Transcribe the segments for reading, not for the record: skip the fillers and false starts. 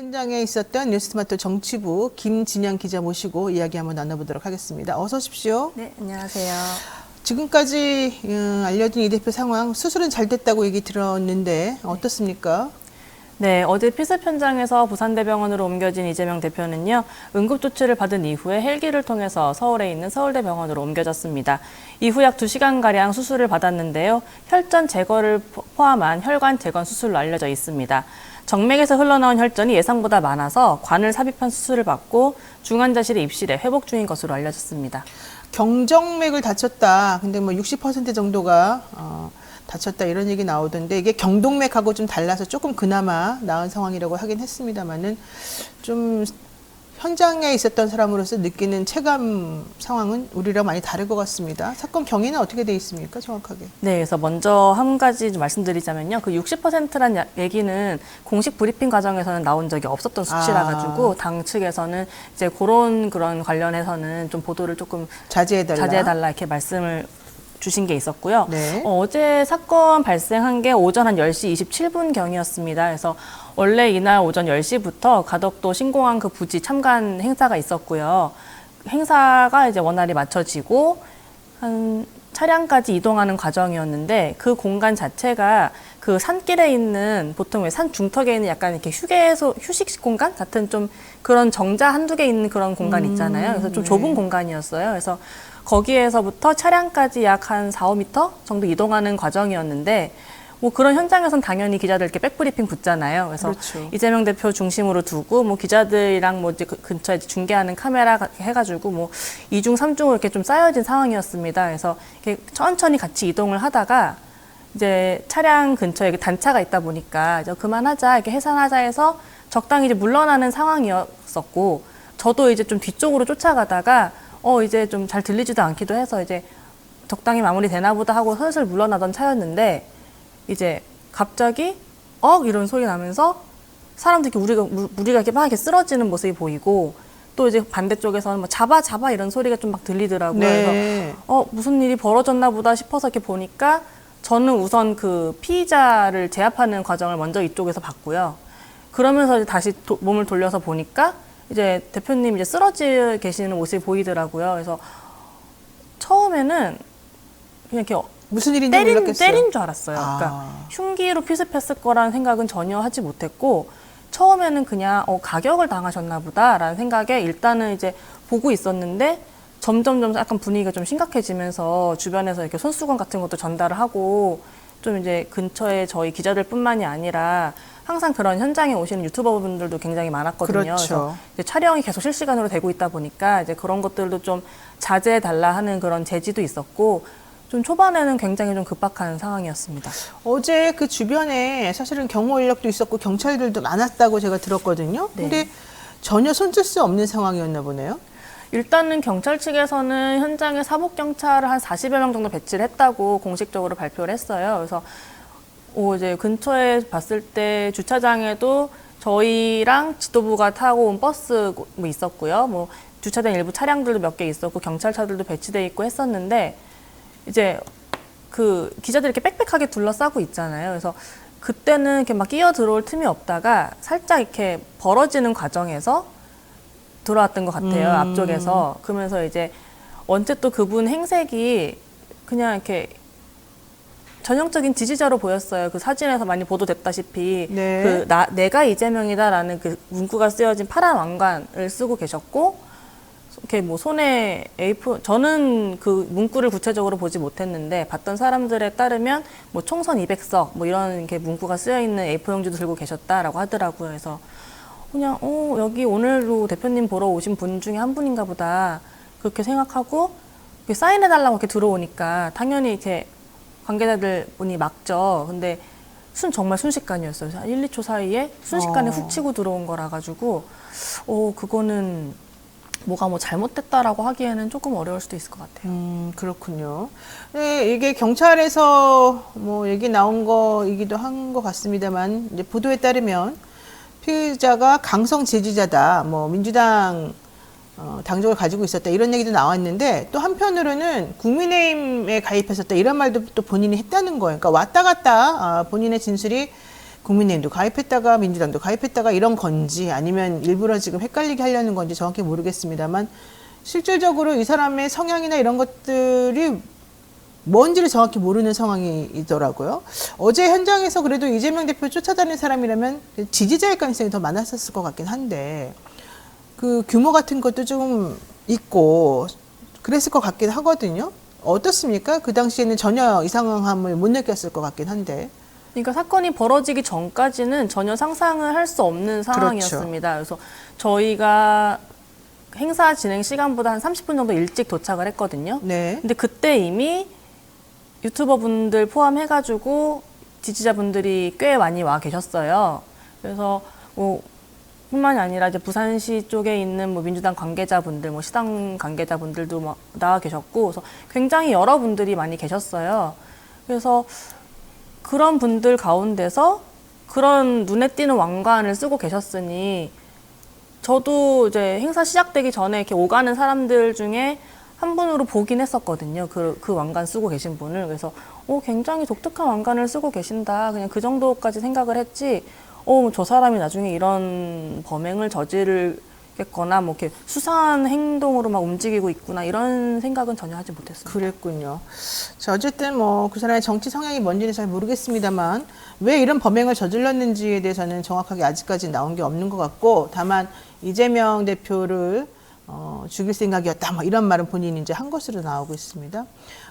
현장에 있었던 뉴스토마토 정치부 김진양 기자 모시고 이야기 한번 나눠보도록 하겠습니다. 어서 오십시오. 네, 안녕하세요. 지금까지 알려진 이 대표 상황, 수술은 잘 됐다고 얘기 들었는데 어떻습니까? 네, 어제 피습 현장에서 부산대병원으로 옮겨진 이재명 대표는요, 응급조치를 받은 이후에 헬기를 통해서 서울에 있는 서울대병원으로 옮겨졌습니다. 이후 약 2시간가량 수술을 받았는데요, 혈전 제거를 포함한 혈관 재건 수술로 알려져 있습니다. 정맥에서 흘러나온 혈전이 예상보다 많아서 관을 삽입한 수술을 받고 중환자실에 입실해 회복 중인 것으로 알려졌습니다. 경정맥을 다쳤다. 근데 뭐 60% 정도가 다쳤다 이런 얘기 나오던데 이게 경동맥하고 좀 달라서 조금 그나마 나은 상황이라고 하긴 했습니다만은 좀 현장에 있었던 사람으로서 느끼는 체감 상황은 우리랑 많이 다를 것 같습니다. 사건 경위는 어떻게 돼 있습니까, 정확하게? 네, 그래서 먼저 한 가지 좀 말씀드리자면요. 그 60%란 얘기는 공식 브리핑 과정에서는 나온 적이 없었던 수치라 가지고 당 측에서는 이제 그런 관련해서는 좀 보도를 조금 자제해달라 이렇게 말씀을 주신 게 있었고요. 네. 어제 사건 발생한 게 오전 한 10시 27분 경이었습니다. 그래서 원래 이날 오전 10시부터 가덕도 신공항 그 부지 참관 행사가 있었고요. 행사가 이제 원활히 마쳐지고 한 차량까지 이동하는 과정이었는데 그 공간 자체가 그 산길에 있는 보통 왜 산 중턱에 있는 약간 이렇게 휴식 공간 같은 좀 그런 정자 한두 개 있는 그런 공간 있잖아요. 그래서 좀 좁은 공간이었어요. 그래서 거기에서부터 차량까지 약 한 4, 5m 정도 이동하는 과정이었는데 뭐 그런 현장에선 당연히 기자들께 백브리핑 붙잖아요. 그래서 그렇죠. 이재명 대표 중심으로 두고 뭐 기자들이랑 뭐 이제 근처에 중계하는 카메라 해가지고 뭐 2중, 3중으로 이렇게 좀 쌓여진 상황이었습니다. 그래서 이렇게 천천히 같이 이동을 하다가 이제 차량 근처에 단차가 있다 보니까 이제 그만하자, 이렇게 해산하자 해서 적당히 이제 물러나는 상황이었었고 저도 이제 좀 뒤쪽으로 쫓아가다가 이제 좀 잘 들리지도 않기도 해서 이제 적당히 마무리되나 보다 하고 슬슬 물러나던 차였는데 이제 갑자기 이런 소리 나면서 사람들이 우리가 이렇게 막 이렇게 쓰러지는 모습이 보이고 또 이제 반대쪽에서는 뭐 잡아 이런 소리가 좀 막 들리더라고요. 네. 그래서 무슨 일이 벌어졌나 보다 싶어서 이렇게 보니까 저는 우선 그 피의자를 제압하는 과정을 먼저 이쪽에서 봤고요. 그러면서 이제 다시 몸을 돌려서 보니까 이제 대표님 이제 쓰러져 계시는 모습이 보이더라고요. 그래서 처음에는 그냥 이렇게 무슨 일인지 몰랐겠어요. 때린 줄 알았어요. 그러니까 흉기로 피습했을 거라는 생각은 전혀 하지 못했고 처음에는 그냥 가격을 당하셨나 보다라는 생각에 일단은 이제 보고 있었는데 점점 약간 분위기가 좀 심각해지면서 주변에서 이렇게 손수건 같은 것도 전달을 하고 좀 이제 근처에 저희 기자들뿐만이 아니라 항상 그런 현장에 오시는 유튜버분들도 굉장히 많았거든요. 그렇죠. 그래서 이제 촬영이 계속 실시간으로 되고 있다 보니까 이제 그런 것들도 좀 자제해달라 하는 그런 제지도 있었고 좀 초반에는 굉장히 좀 급박한 상황이었습니다. 어제 그 주변에 사실은 경호 인력도 있었고 경찰들도 많았다고 제가 들었거든요. 네. 근데 전혀 손쓸 수 없는 상황이었나 보네요. 일단은 경찰 측에서는 현장에 사복경찰을 한 40여 명 정도 배치를 했다고 공식적으로 발표를 했어요. 그래서 이제 근처에 봤을 때 주차장에도 저희랑 지도부가 타고 온 버스 뭐 있었고요. 뭐 주차된 일부 차량들도 몇 개 있었고 경찰차들도 배치돼 있고 했었는데 이제 그 기자들이 이렇게 빽빽하게 둘러싸고 있잖아요. 그래서 그때는 이렇게 막 끼어 들어올 틈이 없다가 살짝 이렇게 벌어지는 과정에서 들어왔던 것 같아요. 앞쪽에서. 그러면서 이제 언제 또 그분 행색이 그냥 이렇게 전형적인 지지자로 보였어요. 그 사진에서 많이 보도됐다시피 네. 내가 이재명이다라는 그 문구가 쓰여진 파란 왕관을 쓰고 계셨고 이렇게 뭐 손에 저는 그 문구를 구체적으로 보지 못했는데 봤던 사람들에 따르면 뭐 총선 200석 뭐 이런 게 문구가 쓰여 있는 A4 용지도 들고 계셨다라고 하더라고요. 그래서 그냥 여기 오늘도 대표님 보러 오신 분 중에 한 분인가 보다 그렇게 생각하고 사인해달라고 이렇게 들어오니까 당연히 이렇게 관계자들 분이 막죠. 근데 정말 순식간이었어요. 한 1, 2초 사이에 순식간에 훅 치고 들어온 거라 가지고 그거는 뭐가 뭐 잘못됐다라고 하기에는 조금 어려울 수도 있을 것 같아요. 그렇군요. 네, 이게 경찰에서 뭐 얘기 나온 거이기도 한 것 같습니다만 이제 보도에 따르면 피의자가 강성 지지자다, 뭐 민주당 당적을 가지고 있었다 이런 얘기도 나왔는데 또 한편으로는 국민의힘에 가입했었다 이런 말도 또 본인이 했다는 거예요. 그러니까 왔다 갔다 본인의 진술이 국민의힘도 가입했다가 민주당도 가입했다가 이런 건지 아니면 일부러 지금 헷갈리게 하려는 건지 정확히 모르겠습니다만 실질적으로 이 사람의 성향이나 이런 것들이 뭔지를 정확히 모르는 상황이더라고요. 어제 현장에서 그래도 이재명 대표 쫓아다니는 사람이라면 지지자일 가능성이 더 많았었을 것 같긴 한데 그 규모 같은 것도 좀 있고 그랬을 것 같긴 하거든요. 어떻습니까? 그 당시에는 전혀 이상함을 못 느꼈을 것 같긴 한데. 그러니까 사건이 벌어지기 전까지는 전혀 상상을 할 수 없는 상황이었습니다. 그래서 저희가 행사 진행 시간보다 한 30분 정도 일찍 도착을 했거든요. 네. 근데 그때 이미 유튜버 분들 포함해가지고 지지자분들이 꽤 많이 와 계셨어요. 그래서 뭐 뿐만이 아니라 이제 부산시 쪽에 있는 뭐 민주당 관계자분들, 뭐 시당 관계자분들도 막 나와 계셨고, 그래서 굉장히 여러분들이 많이 계셨어요. 그래서 그런 분들 가운데서 그런 눈에 띄는 왕관을 쓰고 계셨으니 저도 이제 행사 시작되기 전에 이렇게 오가는 사람들 중에 한 분으로 보긴 했었거든요. 그 왕관 쓰고 계신 분을. 그래서 굉장히 독특한 왕관을 쓰고 계신다. 그냥 그 정도까지 생각을 했지. 저 사람이 나중에 이런 범행을 저지르겠거나 뭐 이렇게 수상한 행동으로 막 움직이고 있구나 이런 생각은 전혀 하지 못했습니다. 그랬군요. 자, 어쨌든 뭐 그 사람의 정치 성향이 뭔지는 잘 모르겠습니다만 왜 이런 범행을 저질렀는지에 대해서는 정확하게 아직까지 나온 게 없는 것 같고 다만 이재명 대표를 죽일 생각이었다. 뭐 이런 말은 본인이 이제 한 것으로 나오고 있습니다.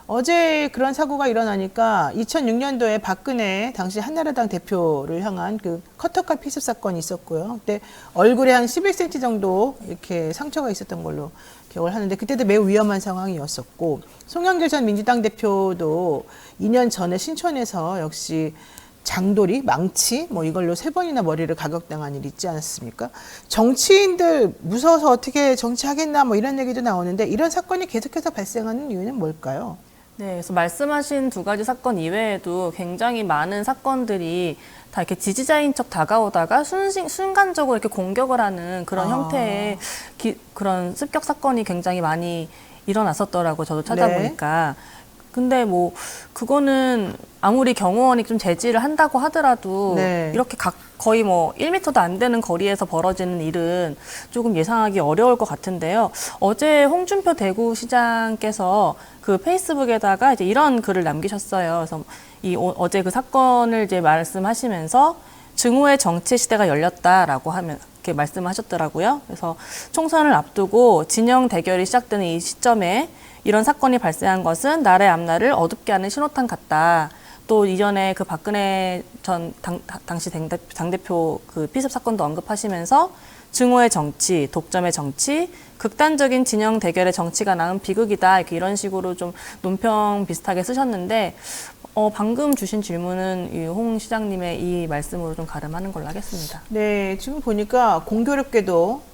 어제 그런 사고가 일어나니까 2006년도에 박근혜 당시 한나라당 대표를 향한 그 커터칼 피습 사건이 있었고요. 그때 얼굴에 한 11cm 정도 이렇게 상처가 있었던 걸로 기억을 하는데 그때도 매우 위험한 상황이었었고 송영길 전 민주당 대표도 2년 전에 신촌에서 역시 장돌이, 망치 뭐 이걸로 3번이나 머리를 가격당한 일이 있지 않았습니까? 정치인들 무서워서 어떻게 정치하겠나 뭐 이런 얘기도 나오는데 이런 사건이 계속해서 발생하는 이유는 뭘까요? 네, 그래서 말씀하신 두 가지 사건 이외에도 굉장히 많은 사건들이 다 이렇게 지지자인 척 다가오다가 순간적으로 이렇게 공격을 하는 그런 형태의 그런 습격 사건이 굉장히 많이 일어났었더라고요. 저도 찾아보니까. 네. 근데 뭐 그거는 아무리 경호원이 좀 제지를 한다고 하더라도 네. 이렇게 거의 뭐 1m도 안 되는 거리에서 벌어지는 일은 조금 예상하기 어려울 것 같은데요. 어제 홍준표 대구시장께서 그 페이스북에다가 이제 이런 글을 남기셨어요. 그래서 어제 그 사건을 이제 말씀하시면서 증오의 정치 시대가 열렸다라고 하면 이렇게 말씀하셨더라고요. 그래서 총선을 앞두고 진영 대결이 시작되는 이 시점에 이런 사건이 발생한 것은 나라의 앞날을 어둡게 하는 신호탄 같다. 또 이전에 그 박근혜 전 당시 당대표 그 피습 사건도 언급하시면서 증오의 정치, 독점의 정치, 극단적인 진영 대결의 정치가 낳은 비극이다. 이런 식으로 좀 논평 비슷하게 쓰셨는데 방금 주신 질문은 이 홍 시장님의 이 말씀으로 좀 가름하는 걸로 하겠습니다. 네, 지금 보니까 공교롭게도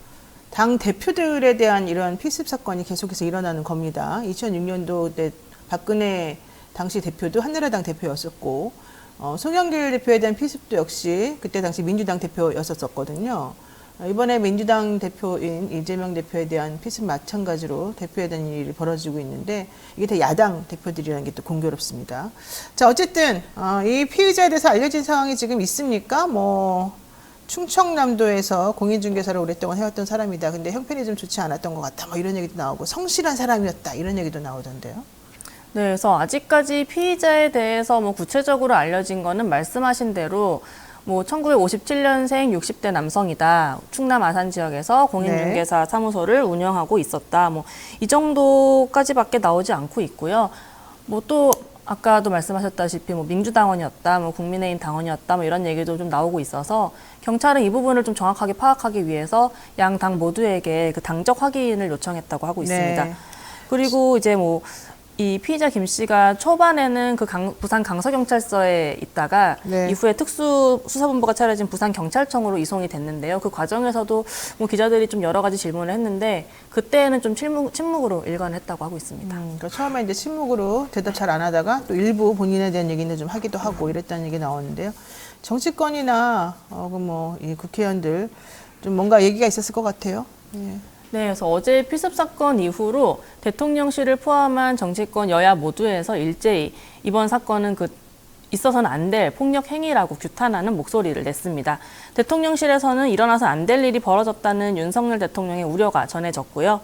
당 대표들에 대한 이런 피습 사건이 계속해서 일어나는 겁니다. 2006년도 때 박근혜 당시 대표도 한나라당 대표였었고 송영길 대표에 대한 피습도 역시 그때 당시 민주당 대표였었거든요. 이번에 민주당 대표인 이재명 대표에 대한 피습 마찬가지로 대표에 대한 일이 벌어지고 있는데 이게 다 야당 대표들이라는 게 또 공교롭습니다. 자, 어쨌든 이 피의자에 대해서 알려진 상황이 지금 있습니까? 충청남도에서 공인중개사를 오랫동안 해왔던 사람이다. 근데 형편이 좀 좋지 않았던 것 같다. 뭐 이런 얘기도 나오고 성실한 사람이었다. 이런 얘기도 나오던데요. 네, 그래서 아직까지 피의자에 대해서 뭐 구체적으로 알려진 거는 말씀하신 대로 뭐 1957년생 60대 남성이다. 충남 아산 지역에서 공인중개사 사무소를 운영하고 있었다. 뭐 이 정도까지밖에 나오지 않고 있고요. 뭐 또 아까도 말씀하셨다시피 뭐 민주당원이었다, 뭐 국민의힘 당원이었다, 뭐 이런 얘기도 좀 나오고 있어서 경찰은 이 부분을 좀 정확하게 파악하기 위해서 양 당 모두에게 그 당적 확인을 요청했다고 하고 있습니다. 네. 그리고 이제 뭐 이 피의자 김 씨가 초반에는 그 부산 강서경찰서에 있다가 네. 이후에 특수수사본부가 차려진 부산경찰청으로 이송이 됐는데요. 그 과정에서도 뭐 기자들이 좀 여러 가지 질문을 했는데 그때는 좀 침묵으로 일관을 했다고 하고 있습니다. 그러니까 처음에 이제 침묵으로 대답 잘 안 하다가 또 일부 본인에 대한 얘기는 좀 하기도 하고 이랬다는 얘기 나오는데요. 정치권이나 이 국회의원들 좀 뭔가 얘기가 있었을 것 같아요. 예. 네, 그래서 어제 피습 사건 이후로 대통령실을 포함한 정치권 여야 모두에서 일제히 이번 사건은 그 있어서는 안 될 폭력 행위라고 규탄하는 목소리를 냈습니다. 대통령실에서는 일어나서 안 될 일이 벌어졌다는 윤석열 대통령의 우려가 전해졌고요.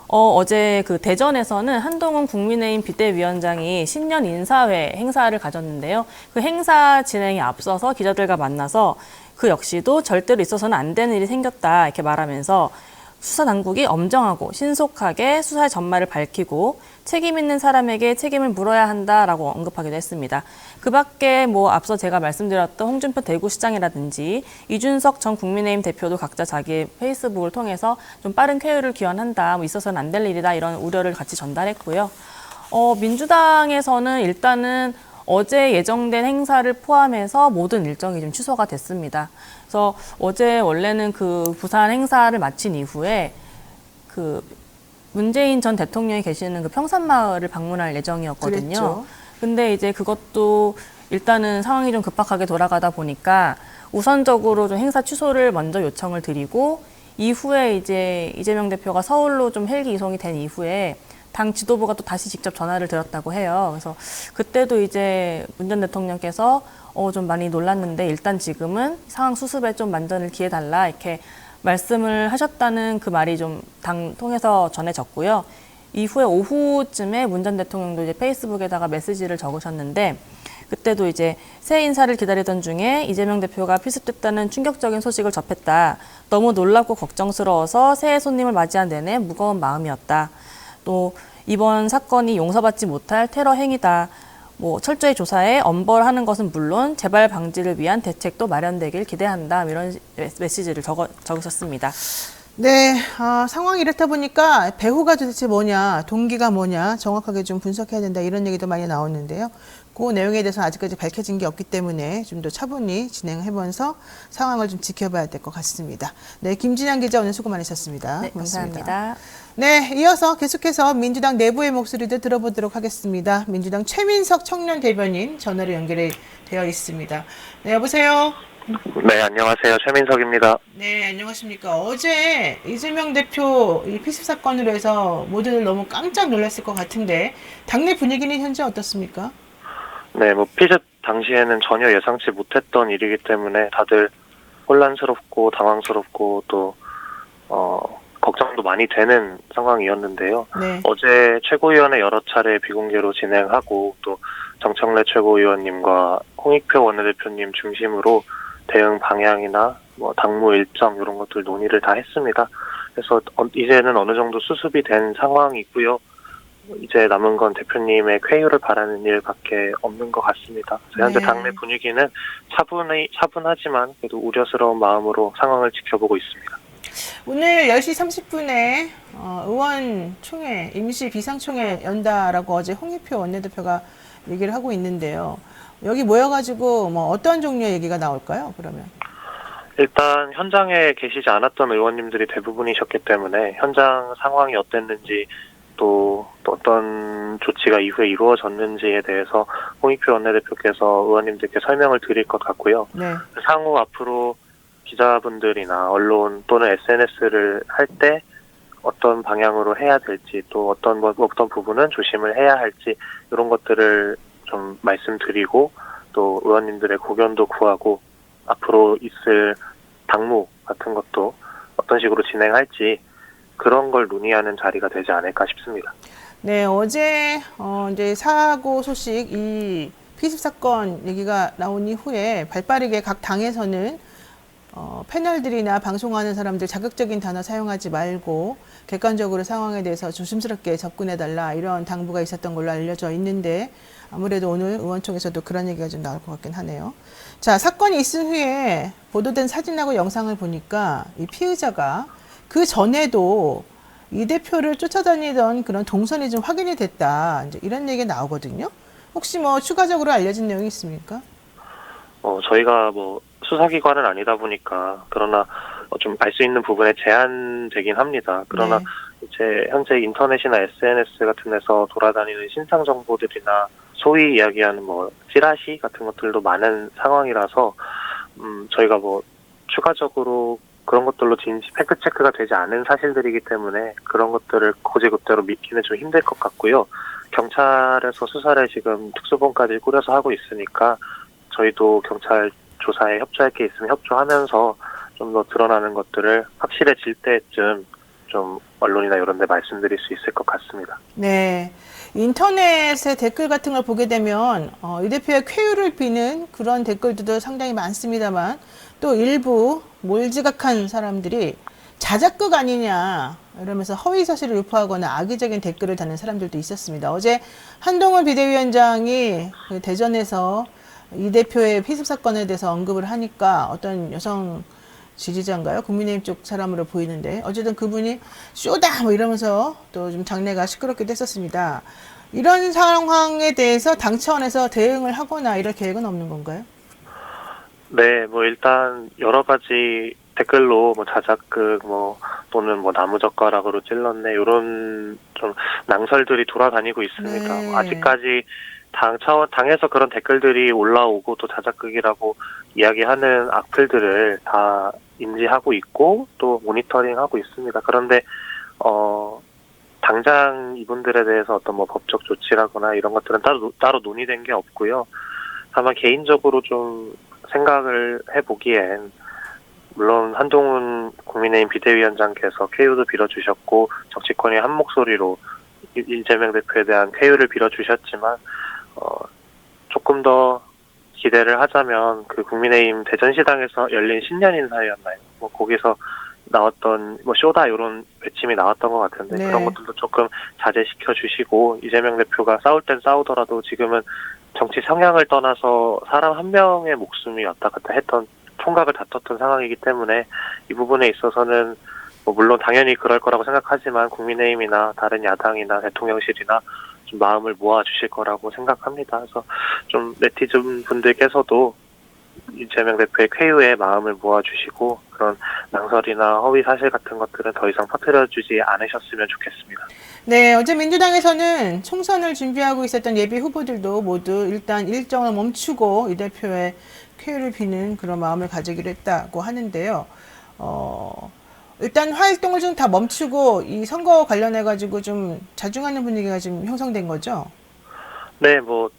어제 그 대전에서는 한동훈 국민의힘 비대위원장이 신년 인사회 행사를 가졌는데요. 그 행사 진행에 앞서서 기자들과 만나서 그 역시도 절대로 있어서는 안 되는 일이 생겼다 이렇게 말하면서 수사 당국이 엄정하고 신속하게 수사의 전말을 밝히고 책임 있는 사람에게 책임을 물어야 한다라고 언급하기도 했습니다. 그 밖에 앞서 제가 말씀드렸던 홍준표 대구시장이라든지 이준석 전 국민의힘 대표도 각자 자기 페이스북을 통해서 좀 빠른 쾌유를 기원한다, 있어서는 안 될 일이다 이런 우려를 같이 전달했고요. 민주당에서는 일단은 어제 예정된 행사를 포함해서 모든 일정이 좀 취소가 됐습니다. 그래서 어제 원래는 그 부산 행사를 마친 이후에 그 문재인 전 대통령이 계시는 그 평산마을을 방문할 예정이었거든요. 그랬죠. 근데 이제 그것도 일단은 상황이 좀 급박하게 돌아가다 보니까 우선적으로 좀 행사 취소를 먼저 요청을 드리고 이후에 이제 이재명 대표가 서울로 좀 헬기 이송이 된 이후에 당 지도부가 또 다시 직접 전화를 드렸다고 해요. 그래서 그때도 이제 문 전 대통령께서 좀 많이 놀랐는데 일단 지금은 상황 수습에 좀 만전을 기해달라 이렇게 말씀을 하셨다는 그 말이 좀 당 통해서 전해졌고요. 이후에 오후쯤에 문 전 대통령도 이제 페이스북에다가 메시지를 적으셨는데 그때도 이제 새 인사를 기다리던 중에 이재명 대표가 필습됐다는 충격적인 소식을 접했다. 너무 놀랍고 걱정스러워서 새해 손님을 맞이한 내내 무거운 마음이었다. 또 이번 사건이 용서받지 못할 테러 행위다. 철저히 조사해 엄벌하는 것은 물론 재발 방지를 위한 대책도 마련되길 기대한다. 이런 메시지를 적으셨습니다. 네, 상황이 이렇다 보니까 배후가 도대체 뭐냐, 동기가 뭐냐 정확하게 좀 분석해야 된다 이런 얘기도 많이 나오는데요. 그 내용에 대해서 아직까지 밝혀진 게 없기 때문에 좀 더 차분히 진행해보면서 상황을 좀 지켜봐야 될 것 같습니다. 네, 김진양 기자 오늘 수고 많으셨습니다. 네, 감사합니다. 네, 이어서 계속해서 민주당 내부의 목소리도 들어보도록 하겠습니다. 민주당 최민석 청년 대변인 전화로 연결이 되어 있습니다. 네, 여보세요? 네, 안녕하세요. 최민석입니다. 네, 안녕하십니까. 어제 이재명 대표 이 피습 사건으로 해서 모두들 너무 깜짝 놀랐을 것 같은데 당내 분위기는 현재 어떻습니까? 네, 피습 당시에는 전혀 예상치 못했던 일이기 때문에 다들 혼란스럽고 당황스럽고 또 걱정도 많이 되는 상황이었는데요. 네. 어제 최고위원회 여러 차례 비공개로 진행하고 또 정청래 최고위원님과 홍익표 원내대표님 중심으로 대응 방향이나 당무 일정 이런 것들 논의를 다 했습니다. 그래서 이제는 어느 정도 수습이 된 상황이고요. 이제 남은 건 대표님의 쾌유를 바라는 일밖에 없는 것 같습니다. 그래서 현재 네. 당내 분위기는 차분하지만 그래도 우려스러운 마음으로 상황을 지켜보고 있습니다. 오늘 10시 30분에 의원총회, 임시 비상총회 연다라고 어제 홍익표 원내대표가 얘기를 하고 있는데요. 여기 모여가지고 어떤 종류의 얘기가 나올까요, 그러면? 일단 현장에 계시지 않았던 의원님들이 대부분이셨기 때문에 현장 상황이 어땠는지 또 어떤 조치가 이후에 이루어졌는지에 대해서 홍익표 원내대표께서 의원님들께 설명을 드릴 것 같고요. 네. 향후 앞으로 기자분들이나 언론 또는 SNS를 할 때 어떤 방향으로 해야 될지 또 어떤 부분은 조심을 해야 할지 이런 것들을 좀 말씀드리고 또 의원님들의 고견도 구하고 앞으로 있을 당무 같은 것도 어떤 식으로 진행할지 그런 걸 논의하는 자리가 되지 않을까 싶습니다. 네, 어제 이제 사고 소식 이 피습 사건 얘기가 나온 이후에 발빠르게 각 당에서는 패널들이나 방송하는 사람들 자극적인 단어 사용하지 말고 객관적으로 상황에 대해서 조심스럽게 접근해달라 이런 당부가 있었던 걸로 알려져 있는데 아무래도 오늘 의원총에서도 그런 얘기가 좀 나올 것 같긴 하네요. 자, 사건이 있은 후에 보도된 사진하고 영상을 보니까 이 피의자가 그 전에도 이 대표를 쫓아다니던 그런 동선이 좀 확인이 됐다. 이제 이런 얘기가 나오거든요. 혹시 추가적으로 알려진 내용이 있습니까? 저희가 수사기관은 아니다 보니까 그러나 좀 알 수 있는 부분에 제한되긴 합니다. 그러나 네. 이제 현재 인터넷이나 SNS 같은 데서 돌아다니는 신상 정보들이나 소위 이야기하는 찌라시 같은 것들도 많은 상황이라서 저희가 추가적으로 그런 것들로 팩트 체크가 되지 않은 사실들이기 때문에 그런 것들을 고지급대로 믿기는 좀 힘들 것 같고요. 경찰에서 수사를 지금 특수본까지 꾸려서 하고 있으니까 저희도 경찰 조사에 협조할 게 있으면 협조하면서 좀 더 드러나는 것들을 확실해질 때쯤 좀 언론이나 이런 데 말씀드릴 수 있을 것 같습니다. 네. 인터넷의 댓글 같은 걸 보게 되면 이 대표의 쾌유를 비는 그런 댓글들도 상당히 많습니다만 또 일부 몰지각한 사람들이 자작극 아니냐 이러면서 허위 사실을 유포하거나 악의적인 댓글을 다는 사람들도 있었습니다. 어제 한동훈 비대위원장이 그 대전에서 이 대표의 피습 사건에 대해서 언급을 하니까 어떤 여성 지지자인가요? 국민의힘 쪽 사람으로 보이는데 어쨌든 그분이 쇼다 뭐 이러면서 또 좀 장내가 시끄럽기도 했었습니다. 이런 상황에 대해서 당 차원에서 대응을 하거나 이럴 계획은 없는 건가요? 네, 뭐 일단 여러 가지 댓글로 뭐 자작극 뭐 또는 뭐 나무젓가락으로 찔렀네 이런 좀 낭설들이 돌아다니고 있습니다. 네. 아직까지 당에서 그런 댓글들이 올라오고 또 자작극이라고 이야기하는 악플들을 다 인지하고 있고 또 모니터링하고 있습니다. 그런데 당장 이분들에 대해서 어떤 뭐 법적 조치라거나 이런 것들은 따로 논의된 게 없고요. 다만 개인적으로 좀 생각을 해보기엔 물론 한동훈 국민의힘 비대위원장께서 쾌유도 빌어주셨고 정치권이 한 목소리로 이재명 대표에 대한 쾌유를 빌어주셨지만 조금 더 기대를 하자면 그 국민의힘 대전시당에서 열린 신년인사였나요? 뭐 거기서 나왔던 뭐 쇼다 이런 외침이 나왔던 것 같은데 네. 그런 것들도 조금 자제시켜 주시고 이재명 대표가 싸울 땐 싸우더라도 지금은 정치 성향을 떠나서 사람 한 명의 목숨이 왔다 갔다 했던 총각을 다퉜던 상황이기 때문에 이 부분에 있어서는 뭐 물론 당연히 그럴 거라고 생각하지만 국민의힘이나 다른 야당이나 대통령실이나 좀 마음을 모아주실 거라고 생각합니다. 그래서 좀 네티즌 분들께서도 이재명 대표의 쾌유에 마음을 모아주시고 그런 낭설이나 허위 사실 같은 것들은 더 이상 퍼뜨려주지 않으셨으면 좋겠습니다. 네, 어제 민주당에서는 총선을 준비하고 있었던 예비 후보들도 모두 일단 일정을 멈추고 이 대표의 쾌유를 비는 그런 마음을 가지기로 했다고 하는데요. 일단 활동을 좀 다 멈추고 이 선거 관련해가지고 좀 자중하는 분위기가 지금 형성된 거죠? 네, 뭐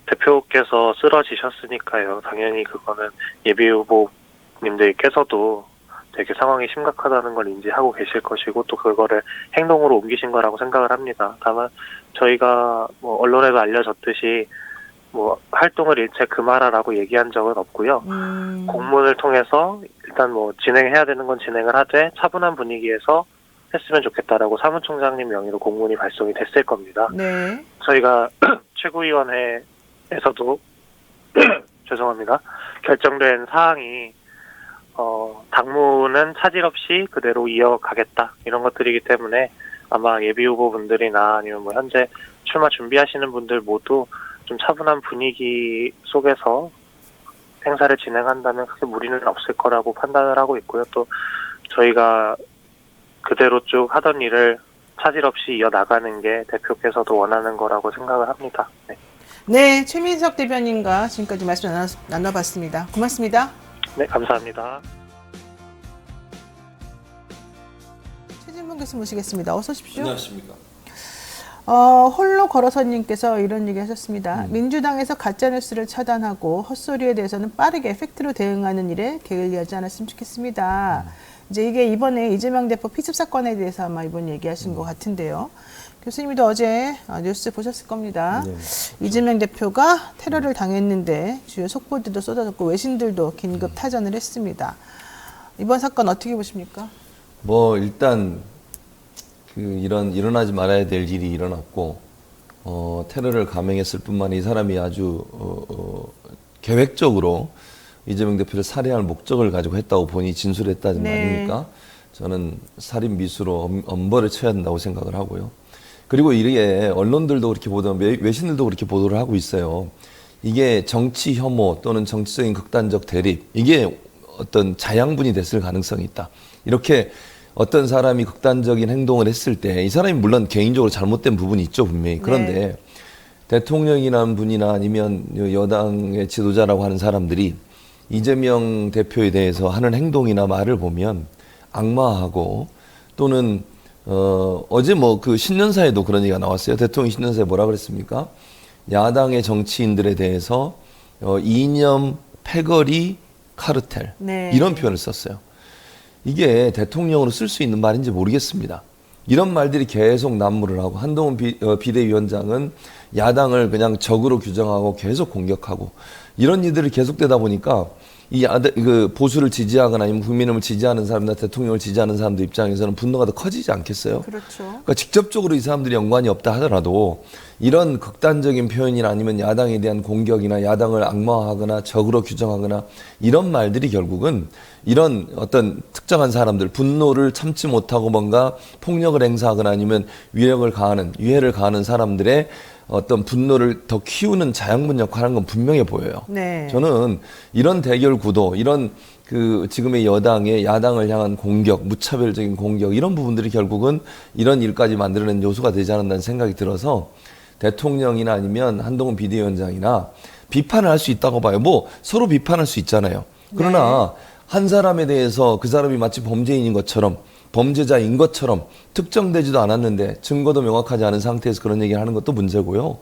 대표께서 쓰러지셨으니까요. 당연히 그거는 예비 후보님들께서도 되게 상황이 심각하다는 걸 인지하고 계실 것이고 또 그거를 행동으로 옮기신 거라고 생각을 합니다. 다만 저희가 뭐 언론에도 알려졌듯이 뭐 활동을 일체 금하라라고 얘기한 적은 없고요. 공문을 통해서 일단 뭐 진행해야 되는 건 진행을 하되 차분한 분위기에서 했으면 좋겠다라고 사무총장님 명의로 공문이 발송이 됐을 겁니다. 네. 저희가 최고위원회에서도 죄송합니다. 결정된 사항이 당무는 차질 없이 그대로 이어가겠다 이런 것들이기 때문에 아마 예비 후보분들이나 아니면 뭐 현재 출마 준비하시는 분들 모두 좀 차분한 분위기 속에서 행사를 진행한다면 크게 무리는 없을 거라고 판단을 하고 있고요. 또 저희가 그대로 쭉 하던 일을 차질 없이 이어나가는 게 대표께서도 원하는 거라고 생각을 합니다. 네, 네, 최민석 대변인과 지금까지 말씀 나눠봤습니다. 고맙습니다. 네 감사합니다. 최진봉 교수 모시겠습니다. 어서 오십시오. 안녕하십니까. 홀로 걸어서님께서 이런 얘기 하셨습니다. 민주당에서 가짜뉴스를 차단하고 헛소리에 대해서는 빠르게 팩트로 대응하는 일에 게을리하지 않았으면 좋겠습니다. 이제 이게 이번에 이재명 대표 피습 사건에 대해서 아마 이번 얘기하신 것 같은데요. 교수님도 어제 뉴스 보셨을 겁니다. 네. 이재명 대표가 테러를 당했는데 주요 속보들도 쏟아졌고 외신들도 긴급 타전을 했습니다. 이번 사건 어떻게 보십니까? 뭐 일단 이런 일어나지 말아야 될 일이 일어났고 테러를 감행했을 뿐만 이 사람이 아주 계획적으로 이재명 대표를 살해할 목적을 가지고 했다고 본인이 진술했다는 네. 말입니까? 저는 살인 미수로 엄벌을 쳐야 한다고 생각을 하고요. 그리고 이게 언론들도 그렇게 보도, 외신들도 그렇게 보도를 하고 있어요. 이게 정치 혐오 또는 정치적인 극단적 대립, 이게 어떤 자양분이 됐을 가능성이 있다. 이렇게 어떤 사람이 극단적인 행동을 했을 때 이 사람이 물론 개인적으로 잘못된 부분이 있죠, 분명히. 그런데 네. 대통령이라는 분이나 아니면 여당의 지도자라고 하는 사람들이 이재명 대표에 대해서 하는 행동이나 말을 보면 악마하고 또는 어제 뭐 그 신년사에도 그런 얘기가 나왔어요. 대통령 신년사에 뭐라 그랬습니까? 야당의 정치인들에 대해서 이념, 패거리, 카르텔 네. 이런 표현을 썼어요. 이게 대통령으로 쓸 수 있는 말인지 모르겠습니다. 이런 말들이 계속 난무를 하고 한동훈 비대위원장은 야당을 그냥 적으로 규정하고 계속 공격하고 이런 일들이 계속되다 보니까 이 그 보수를 지지하거나 아니면 국민의힘을 지지하는 사람이나 대통령을 지지하는 사람들 입장에서는 분노가 더 커지지 않겠어요? 그렇죠. 그러니까 직접적으로 이 사람들이 연관이 없다 하더라도 이런 극단적인 표현이나 아니면 야당에 대한 공격이나 야당을 악마화하거나 적으로 규정하거나 이런 말들이 결국은 이런 어떤 특정한 사람들 분노를 참지 못하고 뭔가 폭력을 행사하거나 아니면 위해를 가하는 사람들의 어떤 분노를 더 키우는 자양분 역할을 하는 건 분명해 보여요. 네. 저는 이런 대결 구도, 이런 그 지금의 여당의 야당을 향한 공격, 무차별적인 공격 이런 부분들이 결국은 이런 일까지 만들어낸 요소가 되지 않는다는 생각이 들어서 대통령이나 아니면 한동훈 비대위원장이나 비판을 할 수 있다고 봐요. 뭐 서로 비판할 수 있잖아요. 그러나 한 사람에 대해서 그 사람이 마치 범죄인인 것처럼 범죄자인 것처럼 특정되지도 않았는데 증거도 명확하지 않은 상태에서 그런 얘기를 하는 것도 문제고요.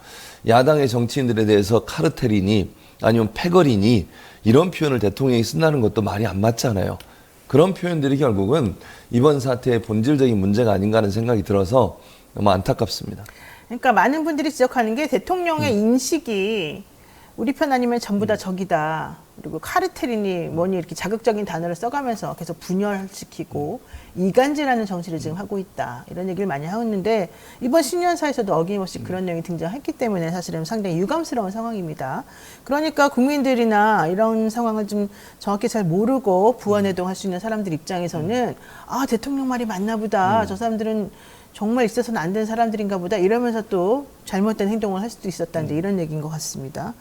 야당의 정치인들에 대해서 카르텔이니 아니면 패거리니 이런 표현을 대통령이 쓴다는 것도 말이 안 맞잖아요. 그런 표현들이 결국은 이번 사태의 본질적인 문제가 아닌가 하는 생각이 들어서 너무 안타깝습니다. 그러니까 많은 분들이 지적하는 게 대통령의 인식이 우리 편 아니면 전부 다 적이다. 그리고 카르텔이니 뭐니 이렇게 자극적인 단어를 써가면서 계속 분열시키고 이간질하는 정치를 지금 하고 있다. 이런 얘기를 많이 하고 있는데 이번 신년사에서도 어김없이 그런 내용이 등장했기 때문에 사실은 상당히 유감스러운 상황입니다. 그러니까 국민들이나 이런 상황을 좀 정확히 잘 모르고 부안해동할 수 있는 사람들 입장에서는 아 대통령 말이 맞나 보다. 저 사람들은 정말 있어서는 안 되는 사람들인가 보다 이러면서 또 잘못된 행동을 할 수도 있었다는데 이런 얘기인 것 같습니다.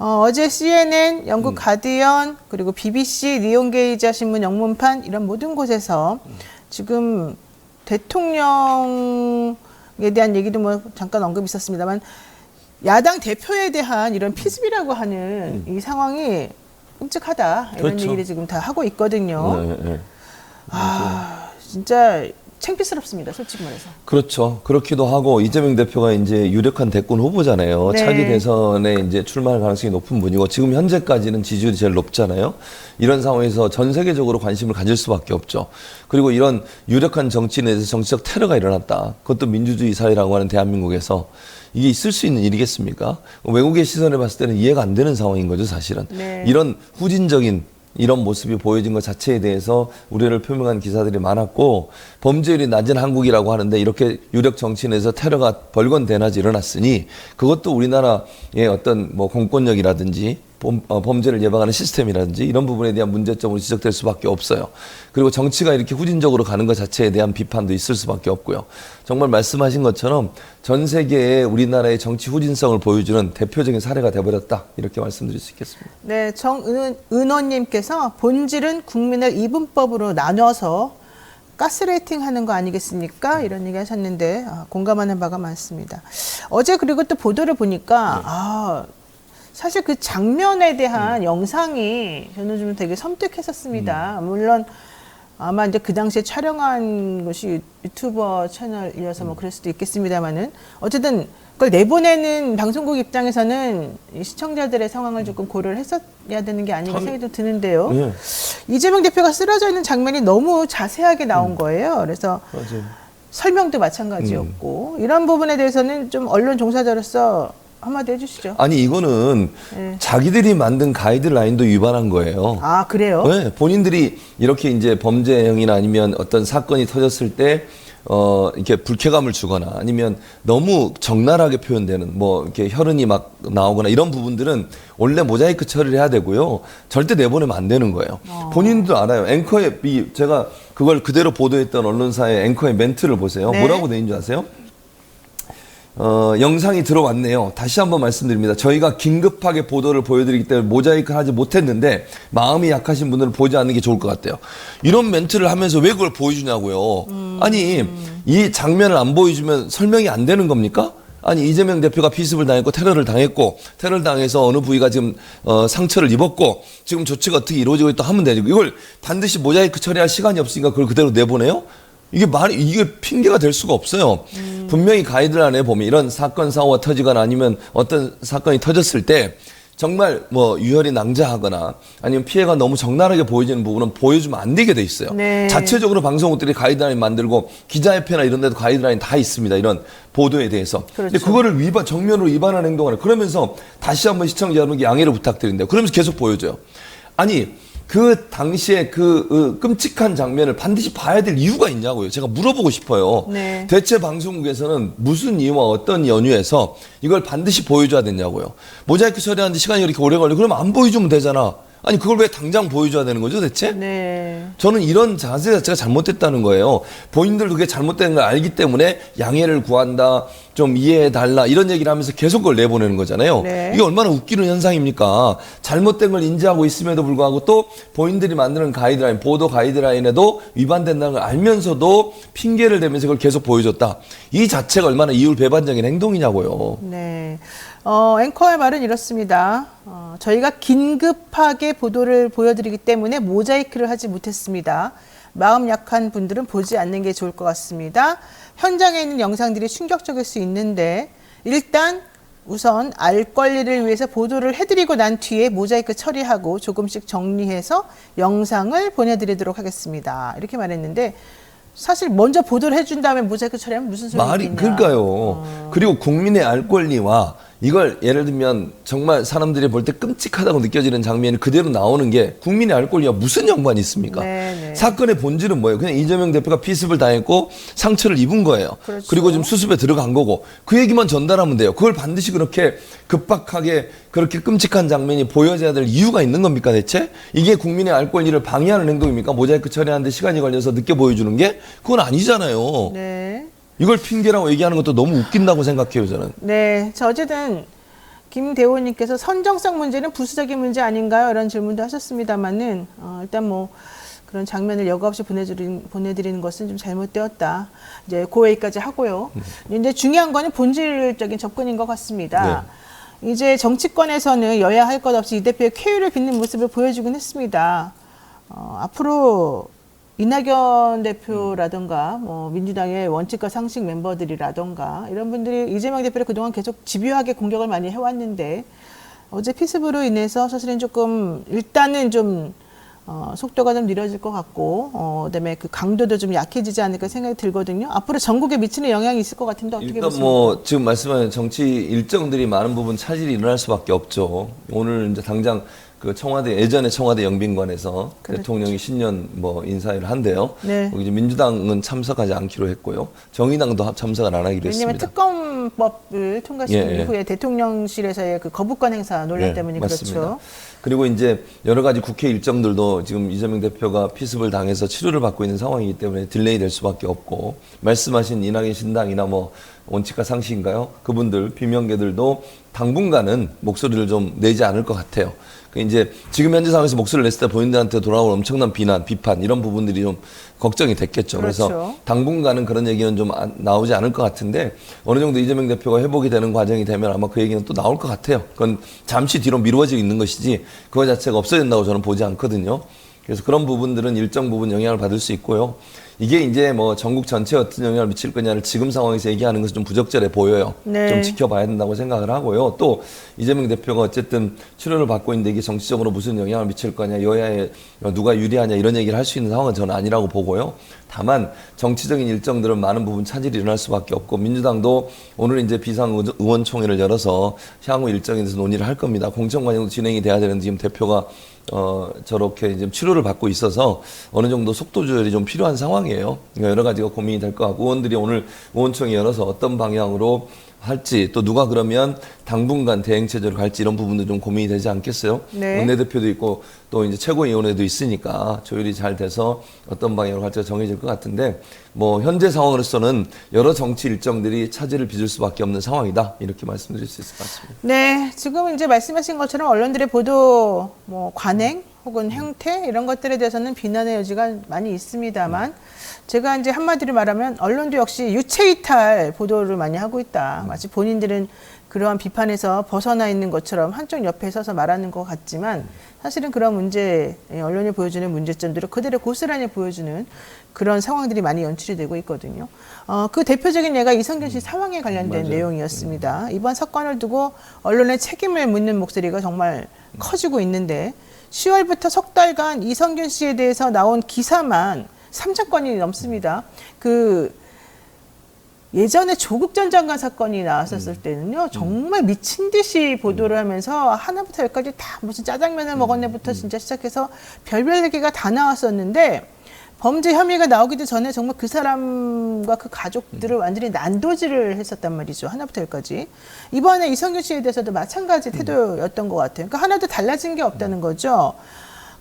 어제 CNN, 영국 가디언, 그리고 BBC, 니온게이자 신문 영문판 이런 모든 곳에서 지금 대통령에 대한 얘기도 뭐 잠깐 언급이 있었습니다만 야당 대표에 대한 이런 피습이라고 하는 이 상황이 끔찍하다 이런 그렇죠. 얘기를 지금 다 하고 있거든요. 네. 아 진짜 창피스럽습니다. 솔직히 말해서. 그렇죠. 그렇기도 하고 이재명 대표가 이제 유력한 대권 후보잖아요. 네. 차기 대선에 이제 출마할 가능성이 높은 분이고 지금 현재까지는 지지율이 제일 높잖아요. 이런 상황에서 전 세계적으로 관심을 가질 수밖에 없죠. 그리고 이런 유력한 정치인에 대해서 정치적 테러가 일어났다. 그것도 민주주의 사회라고 하는 대한민국에서 이게 있을 수 있는 일이겠습니까? 외국의 시선을 봤을 때는 이해가 안 되는 상황인 거죠, 사실은. 네. 이런 후진적인 이런 모습이 보여진 것 자체에 대해서 우려를 표명한 기사들이 많았고 범죄율이 낮은 한국이라고 하는데 이렇게 유력 정치인에서 테러가 벌건대낮 일어났으니 그것도 우리나라의 어떤 뭐 공권력이라든지 범죄를 예방하는 시스템이라든지 이런 부분에 대한 문제점으로 지적될 수밖에 없어요. 그리고 정치가 이렇게 후진적으로 가는 것 자체에 대한 비판도 있을 수밖에 없고요. 정말 말씀하신 것처럼 전 세계에 우리나라의 정치 후진성을 보여주는 대표적인 사례가 돼버렸다. 이렇게 말씀드릴 수 있겠습니다. 네, 정은원님께서 본질은 국민을 이분법으로 나눠서 가스레이팅 하는 거 아니겠습니까? 이런 얘기 하셨는데 공감하는 바가 많습니다. 어제 그리고 또 보도를 보니까 사실 그 장면에 대한 영상이 저는 좀 되게 섬뜩했었습니다. 물론 아마 이제 그 당시에 촬영한 것이 유튜버 채널이어서 뭐 그럴 수도 있겠습니다만은 어쨌든 그걸 내보내는 방송국 입장에서는 이 시청자들의 상황을 조금 고려를 했어야 되는 게 아닌가 생각이 좀 드는데요. 네. 이재명 대표가 쓰러져 있는 장면이 너무 자세하게 나온 거예요. 그래서 맞아요. 설명도 마찬가지였고 이런 부분에 대해서는 좀 언론 종사자로서 한마디 해주시죠. 아니 이거는 네. 자기들이 만든 가이드라인도 위반한 거예요. 아 그래요? 네, 본인들이 이렇게 이제 범죄행위나 아니면 어떤 사건이 터졌을 때 이렇게 불쾌감을 주거나 아니면 너무 적나라하게 표현되는 뭐 이렇게 혈흔이 막 나오거나 이런 부분들은 원래 모자이크 처리를 해야 되고요. 절대 내보내면 안 되는 거예요. 본인도 알아요. 앵커의 제가 그걸 그대로 보도했던 언론사의 앵커의 멘트를 보세요. 네. 뭐라고 돼 있는 줄 아세요? 영상이 들어왔네요. 다시 한번 말씀드립니다. 저희가 긴급하게 보도를 보여드리기 때문에 모자이크 하지 못했는데 마음이 약하신 분들은 보지 않는 게 좋을 것 같아요. 이런 멘트를 하면서 왜 그걸 보여주냐고요. 아니 이 장면을 안 보여주면 설명이 안 되는 겁니까? 아니 이재명 대표가 피습을 당했고 테러를 당했고 테러를 당해서 어느 부위가 지금 상처를 입었고 지금 조치가 어떻게 이루어지고 있다 하면 되죠. 이걸 반드시 모자이크 처리할 시간이 없으니까 그걸 그대로 내보내요? 이게 핑계가 될 수가 없어요. 분명히 가이드라인에 보면 이런 사건, 사고가 터지거나 아니면 어떤 사건이 터졌을 때 정말 뭐 유혈이 낭자하거나 아니면 피해가 너무 적나라하게 보여지는 부분은 보여주면 안 되게 돼 있어요. 네. 자체적으로 방송국들이 가이드라인 만들고 기자협회나 이런 데도 가이드라인 다 있습니다. 이런 보도에 대해서. 그렇죠. 근데 그거를 정면으로 위반하는 행동을 그러면서 다시 한번 시청자 여러분께 양해를 부탁드린대요. 그러면서 계속 보여줘요. 아니 그 당시에 그 끔찍한 장면을 반드시 봐야 될 이유가 있냐고요. 제가 물어보고 싶어요. 네. 대체 방송국에서는 무슨 이유와 어떤 연유에서 이걸 반드시 보여줘야 되냐고요. 모자이크 처리하는데 시간이 그렇게 오래 걸려. 그러면 안 보여주면 되잖아. 아니 그걸 왜 당장 보여줘야 되는 거죠 대체? 네. 저는 이런 자세 자체가 잘못됐다는 거예요. 본인들도 그게 잘못된 걸 알기 때문에 양해를 구한다, 좀 이해해달라 이런 얘기를 하면서 계속 그걸 내보내는 거잖아요. 네. 이게 얼마나 웃기는 현상입니까? 잘못된 걸 인지하고 있음에도 불구하고 또 본인들이 만드는 가이드라인, 보도 가이드라인에도 위반된다는 걸 알면서도 핑계를 대면서 그걸 계속 보여줬다. 이 자체가 얼마나 이율배반적인 행동이냐고요. 네. 앵커의 말은 이렇습니다. 저희가 긴급하게 보도를 보여드리기 때문에 모자이크를 하지 못했습니다. 마음 약한 분들은 보지 않는 게 좋을 것 같습니다. 현장에 있는 영상들이 충격적일 수 있는데 일단 우선 알 권리를 위해서 보도를 해드리고 난 뒤에 모자이크 처리하고 조금씩 정리해서 영상을 보내드리도록 하겠습니다. 이렇게 말했는데 사실 먼저 보도를 해준 다음에 모자이크 처리하면 무슨 소용이 있냐. 그러니까요. 그리고 국민의 알 권리와 이걸 예를 들면 정말 사람들이 볼 때 끔찍하다고 느껴지는 장면이 그대로 나오는 게 국민의 알 권리와 무슨 연관이 있습니까? 네네. 사건의 본질은 뭐예요? 그냥 이재명 대표가 피습을 당했고 상처를 입은 거예요. 그렇죠. 그리고 지금 수습에 들어간 거고 그 얘기만 전달하면 돼요. 그걸 반드시 그렇게 급박하게 그렇게 끔찍한 장면이 보여져야 될 이유가 있는 겁니까 대체? 이게 국민의 알 권리를 방해하는 행동입니까? 모자이크 처리하는데 시간이 걸려서 늦게 보여주는 게? 그건 아니잖아요. 네. 이걸 핑계라고 얘기하는 것도 너무 웃긴다고 생각해요 저는. 네. 어쨌든 김대호님께서 선정성 문제는 부수적인 문제 아닌가요? 이런 질문도 하셨습니다만은 일단 뭐 그런 장면을 여과 없이 보내드리는 것은 좀 잘못되었다. 이제 고회의까지 하고요. 이제 중요한 거는 본질적인 접근인 것 같습니다. 네. 이제 정치권에서는 여야 할 것 없이 이 대표의 쾌유를 빚는 모습을 보여주곤 했습니다. 앞으로 이낙연 대표라든가 뭐 민주당의 원칙과 상식 멤버들이라든가 이런 분들이 이재명 대표를 그동안 계속 집요하게 공격을 많이 해왔는데 어제 피습으로 인해서 사실은 조금 일단은 좀 속도가 좀 느려질 것 같고 그다음에 그 강도도 좀 약해지지 않을까 생각이 들거든요. 앞으로 전국에 미치는 영향이 있을 것 같은데 어떻게 일단 보십니까? 뭐 지금 말씀하신 정치 일정들이 많은 부분 차질이 일어날 수밖에 없죠. 오늘 이제 당장 그 청와대 예전에 청와대 영빈관에서 그렇죠. 대통령이 신년 뭐 인사회를 한대요. 네. 거기 이제 민주당은 참석하지 않기로 했고요. 정의당도 참석을 안 하기로 왜냐하면 했습니다. 특검법을 통과시킨 예, 예. 이후에 대통령실에서의 그 거부권 행사 논란 네, 때문에 맞습니다. 그렇죠. 그리고 이제 여러 가지 국회 일정들도 지금 이재명 대표가 피습을 당해서 치료를 받고 있는 상황이기 때문에 딜레이 될 수밖에 없고 말씀하신 이낙연 신당이나 뭐 원칙과 상식인가요? 그분들 비명계들도 당분간은 목소리를 좀 내지 않을 것 같아요. 그 이제 지금 현재 상황에서 목소리를 냈을 때 본인들한테 돌아올 엄청난 비난, 비판 이런 부분들이 좀 걱정이 됐겠죠. 그렇죠. 그래서 당분간은 그런 얘기는 좀 나오지 않을 것 같은데 어느 정도 이재명 대표가 회복이 되는 과정이 되면 아마 그 얘기는 또 나올 것 같아요. 그건 잠시 뒤로 미루어지고 있는 것이지 그거 자체가 없어진다고 저는 보지 않거든요. 그래서 그런 부분들은 일정 부분 영향을 받을 수 있고요. 이게 이제 뭐 전국 전체에 어떤 영향을 미칠 거냐를 지금 상황에서 얘기하는 것은 좀 부적절해 보여요. 네. 좀 지켜봐야 된다고 생각을 하고요. 또 이재명 대표가 어쨌든 치료를 받고 있는데 이게 정치적으로 무슨 영향을 미칠 거냐, 여야에 누가 유리하냐 이런 얘기를 할 수 있는 상황은 저는 아니라고 보고요. 다만 정치적인 일정들은 많은 부분 차질이 일어날 수밖에 없고 민주당도 오늘 이제 비상의원총회를 열어서 향후 일정에 대해서 논의를 할 겁니다. 공청 과정도 진행이 돼야 되는데 지금 대표가 저렇게 이제 치료를 받고 있어서 어느 정도 속도 조절이 좀 필요한 상황이에요. 그러니까 여러 가지가 고민이 될 것 같고 의원들이 오늘 의원총회 열어서 어떤 방향으로 할지 또 누가 그러면 당분간 대행체제로 갈지 이런 부분도 좀 고민이 되지 않겠어요? 네. 원내대표도 있고 또 이제 최고위원회도 있으니까 조율이 잘 돼서 어떤 방향으로 갈지가 정해질 것 같은데 뭐 현재 상황으로서는 여러 정치 일정들이 차질을 빚을 수밖에 없는 상황이다 이렇게 말씀드릴 수 있을 것 같습니다. 네, 지금 이제 말씀하신 것처럼 언론들의 보도, 뭐 관행 혹은 행태 이런 것들에 대해서는 비난의 여지가 많이 있습니다만, 제가 이제 한마디로 말하면 언론도 역시 유체이탈 보도를 많이 하고 있다. 마치 본인들은 그러한 비판에서 벗어나 있는 것처럼 한쪽 옆에 서서 말하는 것 같지만 사실은 그런 문제, 언론이 보여주는 문제점들을 그대로 고스란히 보여주는 그런 상황들이 많이 연출이 되고 있거든요. 그 대표적인 예가 이성균 씨 사망에 관련된 맞아요. 내용이었습니다. 이번 사건을 두고 언론의 책임을 묻는 목소리가 정말 커지고 있는데 10월부터 석 달간 이성균 씨에 대해서 나온 기사만 3,000건이 넘습니다. 예전에 조국 전 장관 사건이 나왔었을 때는요, 정말 미친 듯이 보도를 하면서 하나부터 열까지 다 무슨 짜장면을 먹었네부터 진짜 시작해서 별별 얘기가 다 나왔었는데 범죄 혐의가 나오기도 전에 정말 그 사람과 그 가족들을 완전히 난도질을 했었단 말이죠. 하나부터 열까지. 이번에 이성균 씨에 대해서도 마찬가지 태도였던 것 같아요. 그러니까 하나도 달라진 게 없다는 거죠.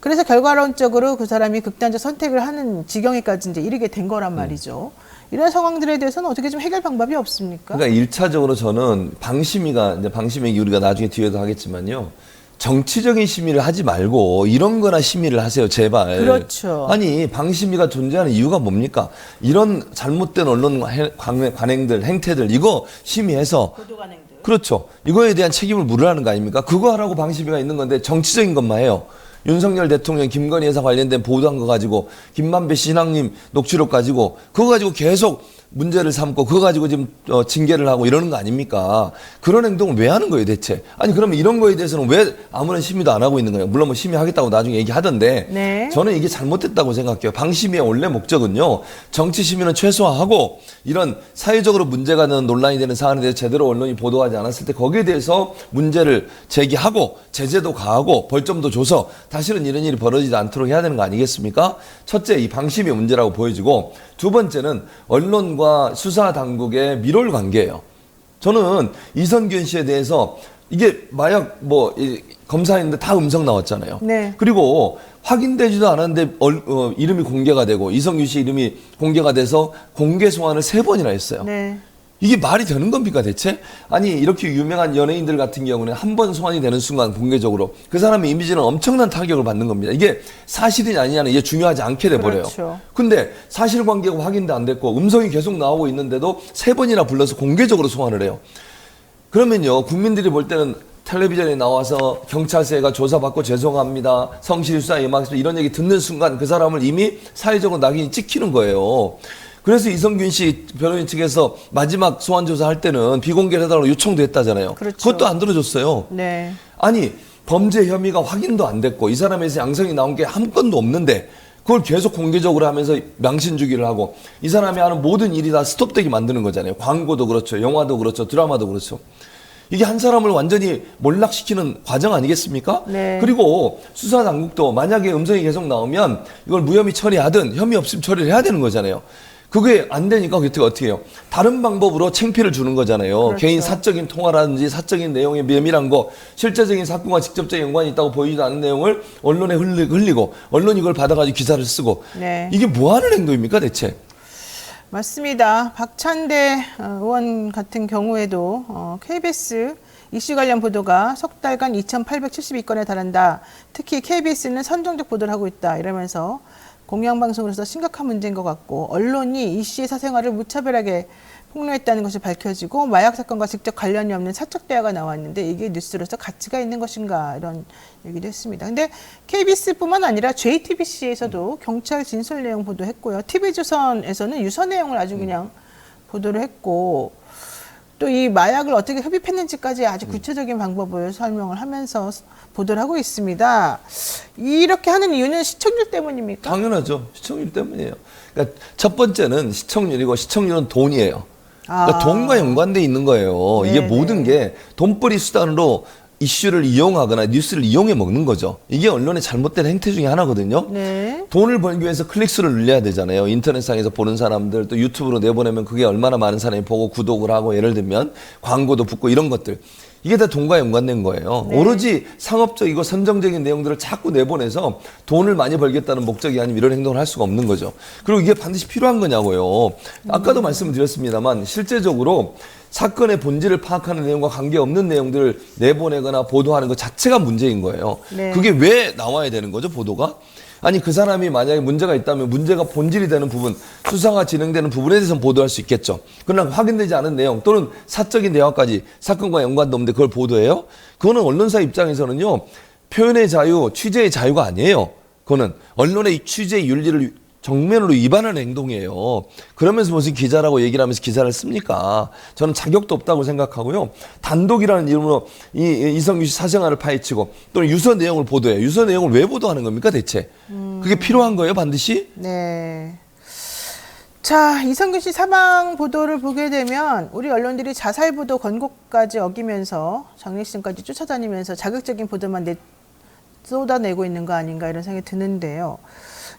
그래서 결과론적으로 그 사람이 극단적 선택을 하는 지경에까지 이제 이르게 된 거란 말이죠. 이런 상황들에 대해서는 어떻게 좀 해결 방법이 없습니까? 그러니까 1차적으로 저는 방심이 우리가 나중에 뒤에도 하겠지만요. 정치적인 심의를 하지 말고 이런 거나 심의를 하세요, 제발. 그렇죠. 아니, 방심위가 존재하는 이유가 뭡니까? 이런 잘못된 언론 관행들, 행태들, 이거 심의해서. 보도관행들. 그렇죠. 이거에 대한 책임을 물으라는 거 아닙니까? 그거 하라고 방심위가 있는 건데 정치적인 것만 해요. 윤석열 대통령 김건희 여사 관련된 보도한 거 가지고 김만배 신앙님 녹취록 가지고 그거 가지고 계속 문제를 삼고 그거 가지고 지금 징계를 하고 이러는 거 아닙니까? 그런 행동을 왜 하는 거예요, 대체? 아니 그러면 이런 거에 대해서는 왜 아무런 심의도 안 하고 있는 거예요? 물론 뭐 심의하겠다고 나중에 얘기하던데 네. 저는 이게 잘못됐다고 생각해요. 방심위의 원래 목적은요. 정치 심의는 최소화하고 이런 사회적으로 문제가 되는 논란이 되는 사안에 대해서 제대로 언론이 보도하지 않았을 때 거기에 대해서 문제를 제기하고 제재도 가하고 벌점도 줘서 다시는 이런 일이 벌어지지 않도록 해야 되는 거 아니겠습니까? 첫째, 이 방심위 문제라고 보여지고 두 번째는 언론과 수사 당국의 밀월 관계예요. 저는 이성균 씨에 대해서 이게 마약 검사했는데 다 음성 나왔잖아요. 네. 그리고 확인되지도 않았는데 이름이 공개가 되고 이성균 씨 이름이 공개가 돼서 공개 소환을 3번이나 했어요. 네. 이게 말이 되는 겁니까 대체? 아니 이렇게 유명한 연예인들 같은 경우는 한 번 소환이 되는 순간 공개적으로 그 사람의 이미지는 엄청난 타격을 받는 겁니다. 이게 사실이냐 아니냐는 이게 중요하지 않게 돼버려요. 그렇죠. 근데 사실관계가 확인도 안 됐고 음성이 계속 나오고 있는데도 3번이나 불러서 공개적으로 소환을 해요. 그러면요 국민들이 볼 때는 텔레비전에 나와서 경찰서가 조사받고 죄송합니다. 성실히 수사에 임하겠습니다. 이런 얘기 듣는 순간 그 사람을 이미 사회적으로 낙인이 찍히는 거예요. 그래서 이성균 씨 변호인 측에서 마지막 소환 조사할 때는 비공개를 해달라고 요청도 했다잖아요. 그렇죠. 그것도 안 들어줬어요. 네. 아니 범죄 혐의가 확인도 안 됐고 이 사람에서 양성이 나온 게 한 건도 없는데 그걸 계속 공개적으로 하면서 망신 주기를 하고 이 사람이 하는 모든 일이 다 스톱되게 만드는 거잖아요. 광고도 그렇죠. 영화도 그렇죠. 드라마도 그렇죠. 이게 한 사람을 완전히 몰락시키는 과정 아니겠습니까? 네. 그리고 수사 당국도 만약에 음성이 계속 나오면 이걸 무혐의 처리하든 혐의 없음 처리를 해야 되는 거잖아요. 그게 안 되니까 어떻게 해요? 다른 방법으로 창피를 주는 거잖아요. 그렇죠. 개인 사적인 통화라든지 사적인 내용의 면밀한 거, 실제적인 사건과 직접적인 연관이 있다고 보이지도 않는 내용을 언론에 흘리고 언론이 이걸 받아가지고 기사를 쓰고 네. 이게 뭐 하는 행동입니까 대체? 맞습니다. 박찬대 의원 같은 경우에도 KBS 이슈 관련 보도가 석 달간 2,872건에 달한다. 특히 KBS는 선정적 보도를 하고 있다. 이러면서 공영방송으로서 심각한 문제인 것 같고 언론이 이씨의 사생활을 무차별하게 폭로했다는 것이 밝혀지고 마약 사건과 직접 관련이 없는 사적 대화가 나왔는데 이게 뉴스로서 가치가 있는 것인가 이런 얘기도 했습니다. 근데 KBS뿐만 아니라 JTBC에서도 경찰 진술 내용 보도했고요. TV조선에서는 유서 내용을 아주 그냥 보도를 했고 또 이 마약을 어떻게 흡입했는지까지 아주 구체적인 방법을 설명을 하면서 보도를 하고 있습니다. 이렇게 하는 이유는 시청률 때문입니까? 당연하죠. 시청률 때문이에요. 그러니까 첫 번째는 시청률이고 시청률은 돈이에요. 그러니까 돈과 연관돼 있는 거예요. 이게 모든 게 돈벌이 수단으로 이슈를 이용하거나 뉴스를 이용해 먹는 거죠. 이게 언론의 잘못된 행태 중에 하나거든요. 네. 돈을 벌기 위해서 클릭수를 늘려야 되잖아요. 인터넷상에서 보는 사람들 또 유튜브로 내보내면 그게 얼마나 많은 사람이 보고 구독을 하고 예를 들면 광고도 붙고 이런 것들. 이게 다 돈과 연관된 거예요. 네. 오로지 상업적이고 선정적인 내용들을 자꾸 내보내서 돈을 많이 벌겠다는 목적이 아니면 이런 행동을 할 수가 없는 거죠. 그리고 이게 반드시 필요한 거냐고요. 아까도 말씀을 드렸습니다만 실제적으로 사건의 본질을 파악하는 내용과 관계없는 내용들을 내보내거나 보도하는 것 자체가 문제인 거예요. 네. 그게 왜 나와야 되는 거죠, 보도가? 아니 그 사람이 만약에 문제가 있다면 문제가 본질이 되는 부분, 수사가 진행되는 부분에 대해서는 보도할 수 있겠죠. 그러나 확인되지 않은 내용 또는 사적인 대화까지 사건과 연관도 없는데 그걸 보도해요? 그거는 언론사 입장에서는요. 표현의 자유, 취재의 자유가 아니에요. 그거는 언론의 취재 윤리를 정면으로 위반하는 행동이에요. 그러면서 무슨 기자라고 얘기를 하면서 기사를 씁니까? 저는 자격도 없다고 생각하고요. 단독이라는 이름으로 이성규 씨 사생활을 파헤치고 또는 유서 내용을 보도해요. 유서 내용을 왜 보도하는 겁니까 대체? 그게 필요한 거예요 반드시? 네. 자, 이성균 씨 사망 보도를 보게 되면 우리 언론들이 자살 보도 권고까지 어기면서 장례식장까지 쫓아다니면서 자극적인 보도만 쏟아내고 있는 거 아닌가 이런 생각이 드는데요.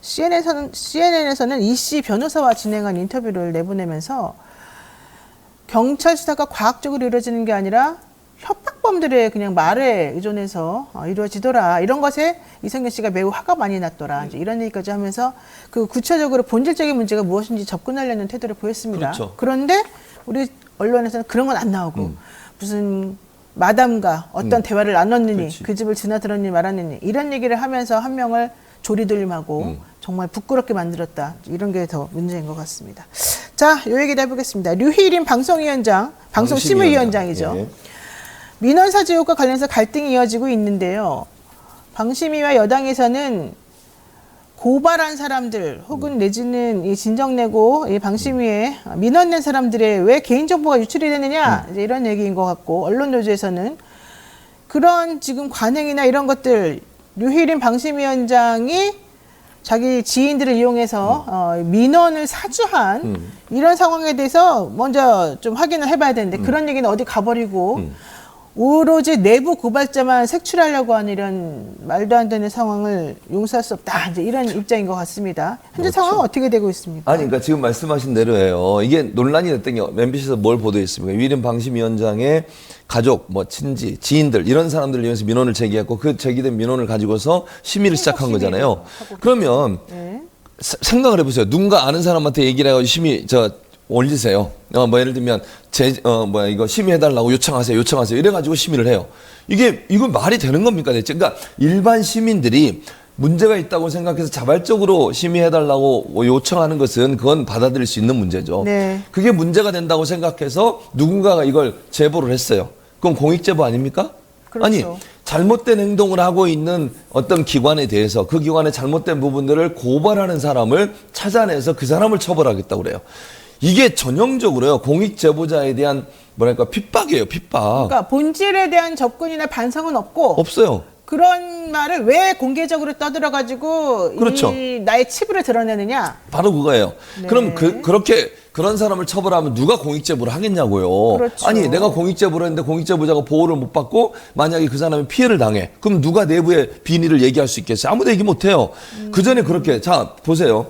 CNN에서는 이 씨 변호사와 진행한 인터뷰를 내보내면서 경찰 수사가 과학적으로 이루어지는 게 아니라 협박범들의 그냥 말에 의존해서 이루어지더라. 이런 것에 이성균 씨가 매우 화가 많이 났더라. 이제 이런 얘기까지 하면서 그 구체적으로 본질적인 문제가 무엇인지 접근하려는 태도를 보였습니다. 그렇죠. 그런데 우리 언론에서는 그런 건 안 나오고 무슨 마담과 어떤 대화를 나눴느니 그렇지. 그 집을 지나들었니 말았느니 이런 얘기를 하면서 한 명을 조리돌림하고 정말 부끄럽게 만들었다. 이런 게 더 문제인 것 같습니다. 자, 요 얘기도 해보겠습니다. 류희림 방송위원장, 방송심의위원장이죠. 예. 민원사주 의혹과 관련해서 갈등이 이어지고 있는데요. 방심위와 여당에서는 고발한 사람들 혹은 내지는 이 진정내고 이 방심위에 민원 낸 사람들의 왜 개인정보가 유출이 되느냐 이제 이런 얘기인 것 같고 언론노조에서는 그런 지금 관행이나 이런 것들 류희림 방심위원장이 자기 지인들을 이용해서 민원을 사주한 이런 상황에 대해서 먼저 좀 확인을 해봐야 되는데 그런 얘기는 어디 가버리고 오로지 내부 고발자만 색출하려고 하는 이런 말도 안 되는 상황을 용서할 수 없다. 이제 이런 입장인 것 같습니다. 현재 그렇죠. 상황은 어떻게 되고 있습니까? 아니, 그러니까 지금 말씀하신 대로예요. 이게 논란이 됐던 게 MBC에서 뭘 보도했습니까? 유일인 방심위원장의 가족, 뭐 친지, 지인들 이런 사람들을 위해서 민원을 제기했고 그 제기된 민원을 가지고서 심의를 시작한 거잖아요. 그러면 네. 생각을 해보세요. 누군가 아는 사람한테 얘기를 해가지고 심의 올리세요. 뭐 예를 들면 이거 심의해달라고 요청하세요. 이래가지고 심의를 해요. 이건 말이 되는 겁니까 대체? 그러니까 일반 시민들이 문제가 있다고 생각해서 자발적으로 심의해달라고 요청하는 것은 그건 받아들일 수 있는 문제죠. 네. 그게 문제가 된다고 생각해서 누군가가 이걸 제보를 했어요. 그럼 공익제보 아닙니까? 그렇죠. 아니 잘못된 행동을 하고 있는 어떤 기관에 대해서 그 기관의 잘못된 부분들을 고발하는 사람을 찾아내서 그 사람을 처벌하겠다고 그래요. 이게 전형적으로요 공익제보자에 대한 뭐랄까 핍박이에요. 핍박. 그러니까 본질에 대한 접근이나 반성은 없고 없어요. 그런 말을 왜 공개적으로 떠들어가지고 그렇죠. 이 나의 치부를 드러내느냐? 바로 그거예요. 네. 그럼 그렇게 그런 사람을 처벌하면 누가 공익제보를 하겠냐고요. 그렇죠. 아니 내가 공익제보를 했는데 공익제보자가 보호를 못 받고 만약에 그 사람이 피해를 당해. 그럼 누가 내부의 비리를 얘기할 수 있겠어요? 아무도 얘기 못 해요. 그 전에 그렇게 자 보세요.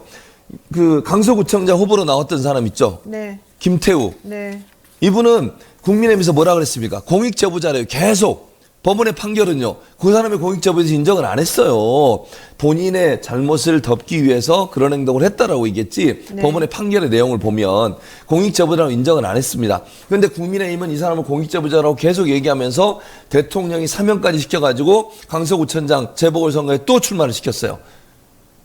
그 강서구청장 후보로 나왔던 사람 있죠. 네. 김태우. 네. 이분은 국민의힘에서 뭐라 그랬습니까? 공익제보자래요. 계속. 법원의 판결은요. 그 사람의 공익제보에서 인정을 안 했어요. 본인의 잘못을 덮기 위해서 그런 행동을 했다라고 얘기했지. 네. 법원의 판결의 내용을 보면 공익제보자라고 인정을 안 했습니다. 그런데 국민의힘은 이 사람을 공익제보자라고 계속 얘기하면서 대통령이 사면까지 시켜가지고 강서구청장 재보궐선거에 또 출마를 시켰어요.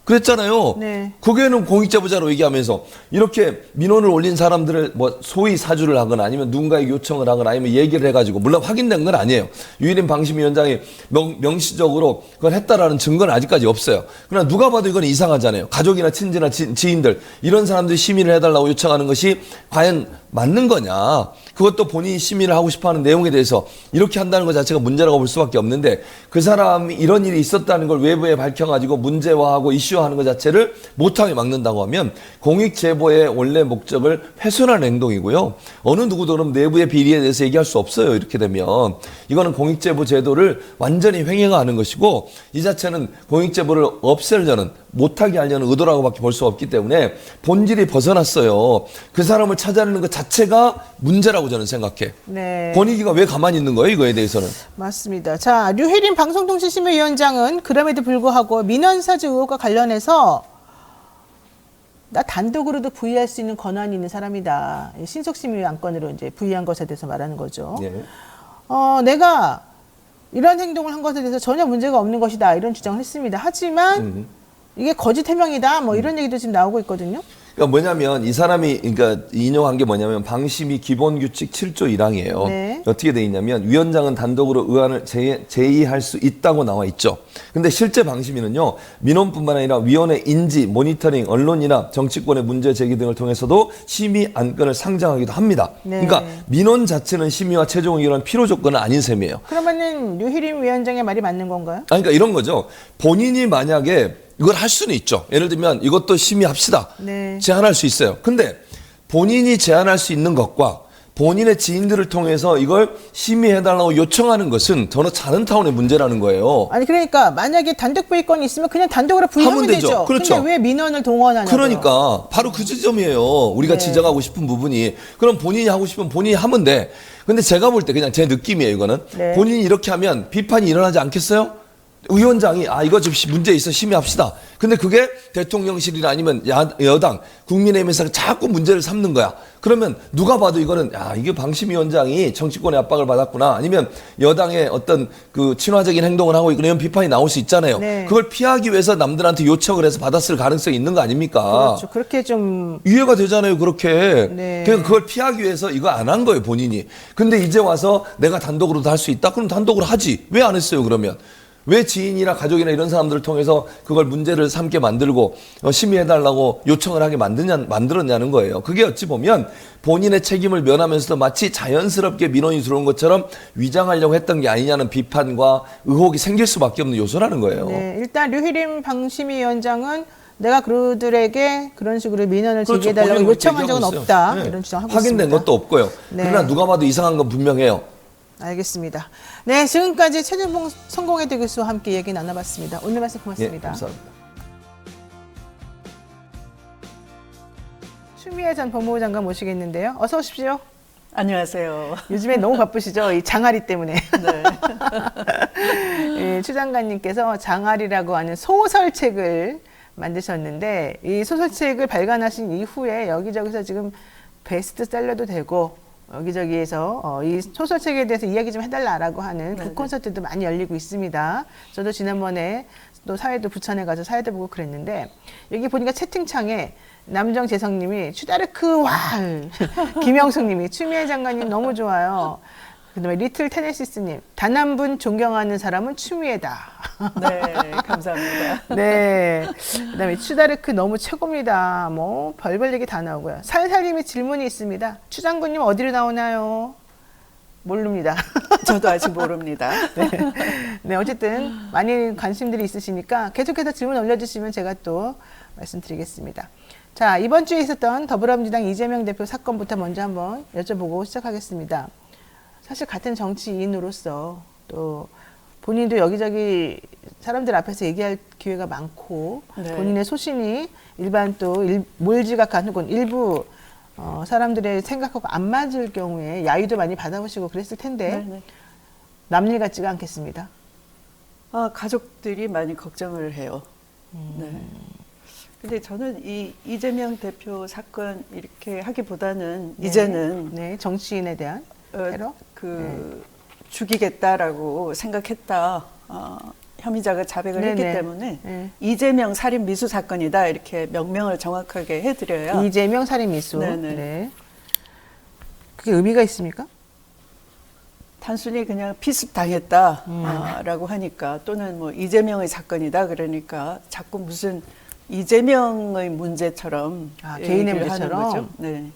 그랬잖아요. 네. 그게는 공익제보자로 얘기하면서 이렇게 민원을 올린 사람들을 뭐 소위 사주를 하거나 아니면 누군가에게 요청을 하거나 아니면 얘기를 해가지고 물론 확인된 건 아니에요. 유일인 방심위원장이 명시적으로 그걸 했다라는 증거는 아직까지 없어요. 그러나 누가 봐도 이건 이상하잖아요. 가족이나 친지나 지인들 이런 사람들이 심의를 해달라고 요청하는 것이 과연 맞는 거냐. 그것도 본인이 심의를 하고 싶어하는 내용에 대해서 이렇게 한다는 것 자체가 문제라고 볼 수밖에 없는데 그 사람이 이런 일이 있었다는 걸 외부에 밝혀가지고 문제화하고 이슈화하는 것 자체를 못하게 막는다고 하면 공익제보의 원래 목적을 훼손하는 행동이고요. 어느 누구도 그럼 내부의 비리에 대해서 얘기할 수 없어요. 이렇게 되면 이거는 공익제보 제도를 완전히 횡행하는 것이고 이 자체는 공익제보를 없애려는 못하게 하려는 의도라고밖에 볼 수 없기 때문에 본질이 벗어났어요. 그 사람을 찾아내는 것 자체가 문제라고 저는 생각해. 네. 권익위가 왜 가만히 있는 거예요? 이거에 대해서는. 맞습니다. 자, 류혜린 방송통신심의위원장은 그럼에도 불구하고 민원사주 의혹과 관련해서 나 단독으로도 부의할 수 있는 권한이 있는 사람이다. 신속심의 안건으로 이제 부의한 것에 대해서 말하는 거죠. 예. 내가 이런 행동을 한 것에 대해서 전혀 문제가 없는 것이다. 이런 주장을 했습니다. 하지만 이게 거짓 해명이다. 뭐 이런 얘기도 지금 나오고 있거든요. 그러니까 뭐냐면 이 사람이 그러니까 인용한 게 뭐냐면 방심위 기본규칙 7조 1항이에요. 네. 어떻게 돼 있냐면 위원장은 단독으로 의안을 제의할 수 있다고 나와 있죠. 근데 실제 방심위는요. 민원뿐만 아니라 위원회 인지, 모니터링, 언론이나 정치권의 문제 제기 등을 통해서도 심의 안건을 상정하기도 합니다. 네. 그러니까 민원 자체는 심의와 최종 의결은 필요 조건은 아닌 셈이에요. 그러면은 류희림 위원장의 말이 맞는 건가요? 아니, 그러니까 이런 거죠. 본인이 만약에 이걸 할 수는 있죠. 예를 들면 이것도 심의합시다. 네. 제안할 수 있어요. 근데 본인이 제안할 수 있는 것과 본인의 지인들을 통해서 이걸 심의해달라고 요청하는 것은 저는 다른 차원의 문제라는 거예요. 아니 그러니까 만약에 단독 부의권이 있으면 그냥 단독으로 부의하면 하면 되죠. 되죠. 그렇죠. 근데 왜 민원을 동원하냐고요. 그러니까 바로 그 지점이에요. 우리가 네. 지적하고 싶은 부분이. 그럼 본인이 하고 싶으면 본인이 하면 돼. 근데 제가 볼 때 그냥 제 느낌이에요. 이거는. 네. 본인이 이렇게 하면 비판이 일어나지 않겠어요? 위원장이 이거 좀 문제 있어 심의합시다. 근데 그게 대통령실이나 아니면 여당 국민의힘에서 자꾸 문제를 삼는 거야. 그러면 누가 봐도 이거는 이게 방심위원장이 정치권의 압박을 받았구나. 아니면 여당의 어떤 그 친화적인 행동을 하고 있구나. 이런 비판이 나올 수 있잖아요. 네. 그걸 피하기 위해서 남들한테 요청을 해서 받았을 가능성이 있는 거 아닙니까? 그렇죠. 그렇게 좀 이해가 되잖아요, 그렇게. 네. 그러니까 그걸 피하기 위해서 이거 안 한 거예요, 본인이. 근데 이제 와서 내가 단독으로도 할 수 있다? 그럼 단독으로 하지. 왜 안 했어요, 그러면? 왜 지인이나 가족이나 이런 사람들을 통해서 그걸 문제를 삼게 만들고 심의해달라고 요청을 하게 만들었냐는 거예요. 그게 어찌 보면 본인의 책임을 면하면서도 마치 자연스럽게 민원이 들어온 것처럼 위장하려고 했던 게 아니냐는 비판과 의혹이 생길 수밖에 없는 요소라는 거예요. 네, 일단 류희림 방심위원장은 내가 그들에게 그런 식으로 민원을 그렇죠. 제기해달라고 본인은 요청한 적은 얘기하고 있어요. 없다. 네. 이런 주장하고 확인된 있습니다. 것도 없고요. 네. 그러나 누가 봐도 이상한 건 분명해요. 알겠습니다. 네, 지금까지 최진봉 성공회대 교수와 함께 얘기 나눠봤습니다. 오늘 말씀 예, 고맙습니다. 감사합니다. 추미애 전 법무부 장관 모시겠는데요. 어서 오십시오. 안녕하세요. 요즘에 너무 바쁘시죠? 이 장아리 때문에. 네. 예, 추 장관님께서 장아리라고 하는 소설책을 만드셨는데 이 소설책을 발간하신 이후에 여기저기서 지금 베스트셀러도 되고 여기저기에서 이 소설책에 대해서 이야기 좀 해달라라고 하는 네네. 북콘서트도 많이 열리고 있습니다. 저도 지난번에 또 사회도 부천에 가서 사회도 보고 그랬는데 여기 보니까 채팅창에 남정재성님이 추다르크 왈 김영숙님이 추미애 장관님 너무 좋아요. 그다음에 리틀 테네시스님 단 한 분 존경하는 사람은 추미애다. 네, 감사합니다. 네. 그다음에 추다르크 너무 최고입니다. 뭐 별별 얘기 다 나오고요. 살살님이 질문이 있습니다. 추 장군님 어디로 나오나요? 모릅니다. 저도 아직 모릅니다. 네, 어쨌든 많이 관심들이 있으시니까 계속해서 질문 올려주시면 제가 또 말씀드리겠습니다. 자, 이번 주에 있었던 더불어민주당 이재명 대표 사건부터 먼저 한번 여쭤보고 시작하겠습니다. 사실 같은 정치인으로서 또 본인도 여기저기 사람들 앞에서 얘기할 기회가 많고 네. 본인의 소신이 일반 또 몰지각한 혹은 일부 사람들의 생각하고 안 맞을 경우에 야유도 많이 받아보시고 그랬을 텐데 네. 남일 같지가 않겠습니다. 가족들이 많이 걱정을 해요. 네. 근데 저는 이 이재명 대표 사건 이렇게 하기보다는 네. 이제는 네, 정치인에 대한 테러? 죽이겠다라고 생각했다. 혐의자가 자백을 네네. 했기 때문에 네. 이재명 살인 미수 사건이다 이렇게 명명을 정확하게 해드려야. 이재명 살인 미수. 네네. 네. 그게 의미가 있습니까? 단순히 그냥 피습 당했다라고 하니까 또는 뭐 이재명의 사건이다 그러니까 자꾸 무슨 이재명의 문제처럼 개인의 얘기를 하는 문제처럼? 거죠. 네.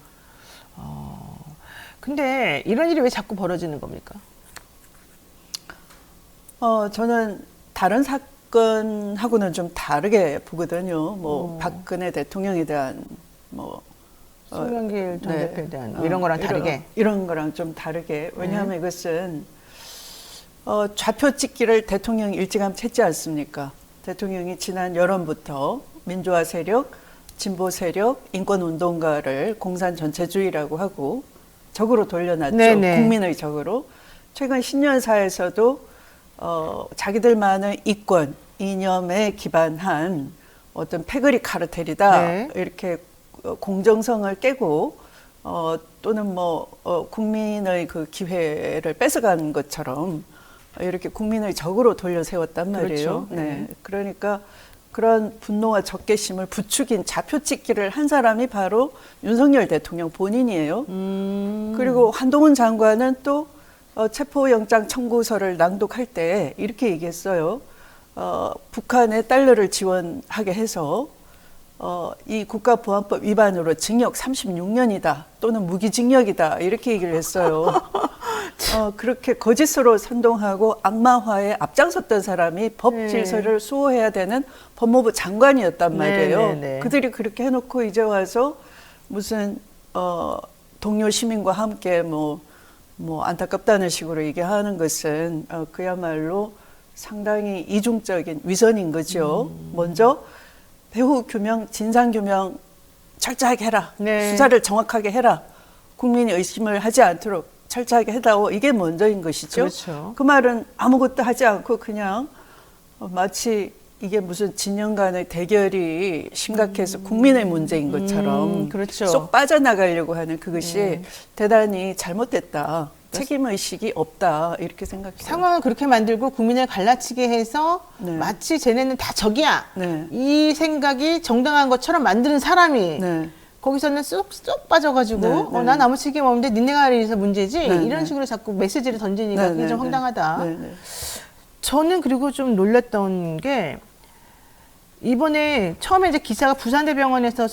근데 이런 일이 왜 자꾸 벌어지는 겁니까? 저는 다른 사건하고는 좀 다르게 보거든요. 뭐 박근혜 대통령에 대한 뭐 송영길 전 네. 대표에 대한 이런 거랑 다르게. 이런 거랑 좀 다르게. 왜냐하면 이것은 좌표 찍기를 대통령이 일찌감치 했지 않습니까? 대통령이 지난 여름부터 민주화 세력, 진보 세력, 인권운동가를 공산 전체주의라고 하고 적으로 돌려놨죠. 네네. 국민의 적으로. 최근 신년사에서도 자기들만의 이권, 이념에 기반한 어떤 패거리 카르텔이다. 네. 이렇게 공정성을 깨고 또는 뭐 국민의 그 기회를 뺏어간 것처럼 이렇게 국민의 적으로 돌려 세웠단 말이에요. 그렇죠. 네. 그러니까 그런 분노와 적개심을 부추긴 좌표 찍기를 한 사람이 바로 윤석열 대통령 본인이에요. 그리고 한동훈 장관은 또 체포영장 청구서를 낭독할 때 이렇게 얘기했어요. 북한의 달러를 지원하게 해서 이 국가보안법 위반으로 징역 36년이다 또는 무기징역이다 이렇게 얘기를 했어요. 그렇게 거짓으로 선동하고 악마화에 앞장섰던 사람이 법 질서를 수호해야 되는 법무부 장관이었단 말이에요. 네네네. 그들이 그렇게 해놓고 이제 와서 무슨 동료 시민과 함께 뭐 안타깝다는 식으로 얘기하는 것은 그야말로 상당히 이중적인 위선인 거죠. 먼저 배후 규명, 진상 규명 철저하게 해라. 네. 수사를 정확하게 해라. 국민이 의심을 하지 않도록 철저하게 해다오. 이게 먼저인 것이죠. 그렇죠. 그 말은 아무것도 하지 않고 그냥 마치 이게 무슨 진영 간의 대결이 심각해서 국민의 문제인 것처럼 그렇죠. 쏙 빠져나가려고 하는 그것이 대단히 잘못됐다. 책임의식이 없다. 이렇게 생각해요. 상황을 그렇게 만들고 국민을 갈라치게 해서 네. 마치 쟤네는 다 적이야. 네. 이 생각이 정당한 것처럼 만드는 사람이 네. 거기서는 쏙 빠져가지고 네, 네. 난 아무 책임 없는데 니네가 이래서 문제지 네, 이런 네. 식으로 자꾸 메시지를 던지니까 네, 그게 네, 좀 네. 황당하다. 네, 네. 저는 그리고 좀 놀랐던 게 이번에 처음에 이제 기사가 부산대병원에서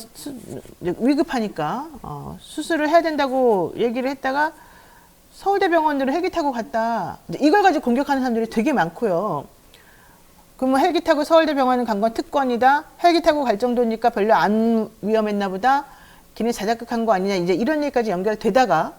위급하니까 수술을 해야 된다고 얘기를 했다가 서울대병원으로 헬기 타고 갔다. 이걸 가지고 공격하는 사람들이 되게 많고요. 그러면 헬기 타고 서울대병원은 간 건 특권이다. 헬기 타고 갈 정도니까 별로 안 위험했나 보다. 걔네 자작극한 거 아니냐. 이제 이런 얘기까지 연결되다가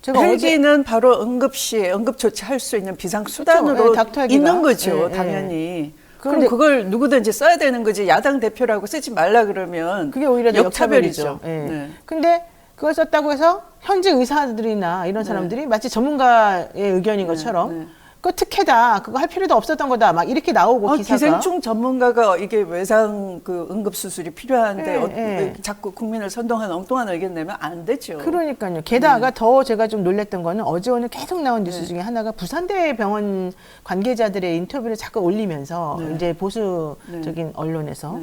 제가 헬기는 바로 응급시에 응급조치할 수 있는 비상수단으로 그렇죠. 네, 닥터 헬기가. 있는 거죠. 네, 당연히. 그런데 그럼 그걸 누구든지 써야 되는 거지. 야당 대표라고 쓰지 말라 그러면 그게 오히려 더 역차별이죠. 예. 네. 근데 그걸 썼다고 해서 현지 의사들이나 이런 사람들이 마치 전문가의 의견인 것처럼 네. 그거 특혜다. 그거 할 필요도 없었던 거다. 막 이렇게 나오고 기사가. 기생충 전문가가 이게 외상 그 응급수술이 필요한데 네. 자꾸 국민을 선동한 엉뚱한 의견 내면 안 되죠. 그러니까요. 게다가 더 제가 좀 놀랬던 거는 어제 오늘 계속 나온 뉴스 중에 하나가 부산대 병원 관계자들의 인터뷰를 자꾸 올리면서 이제 보수적인 언론에서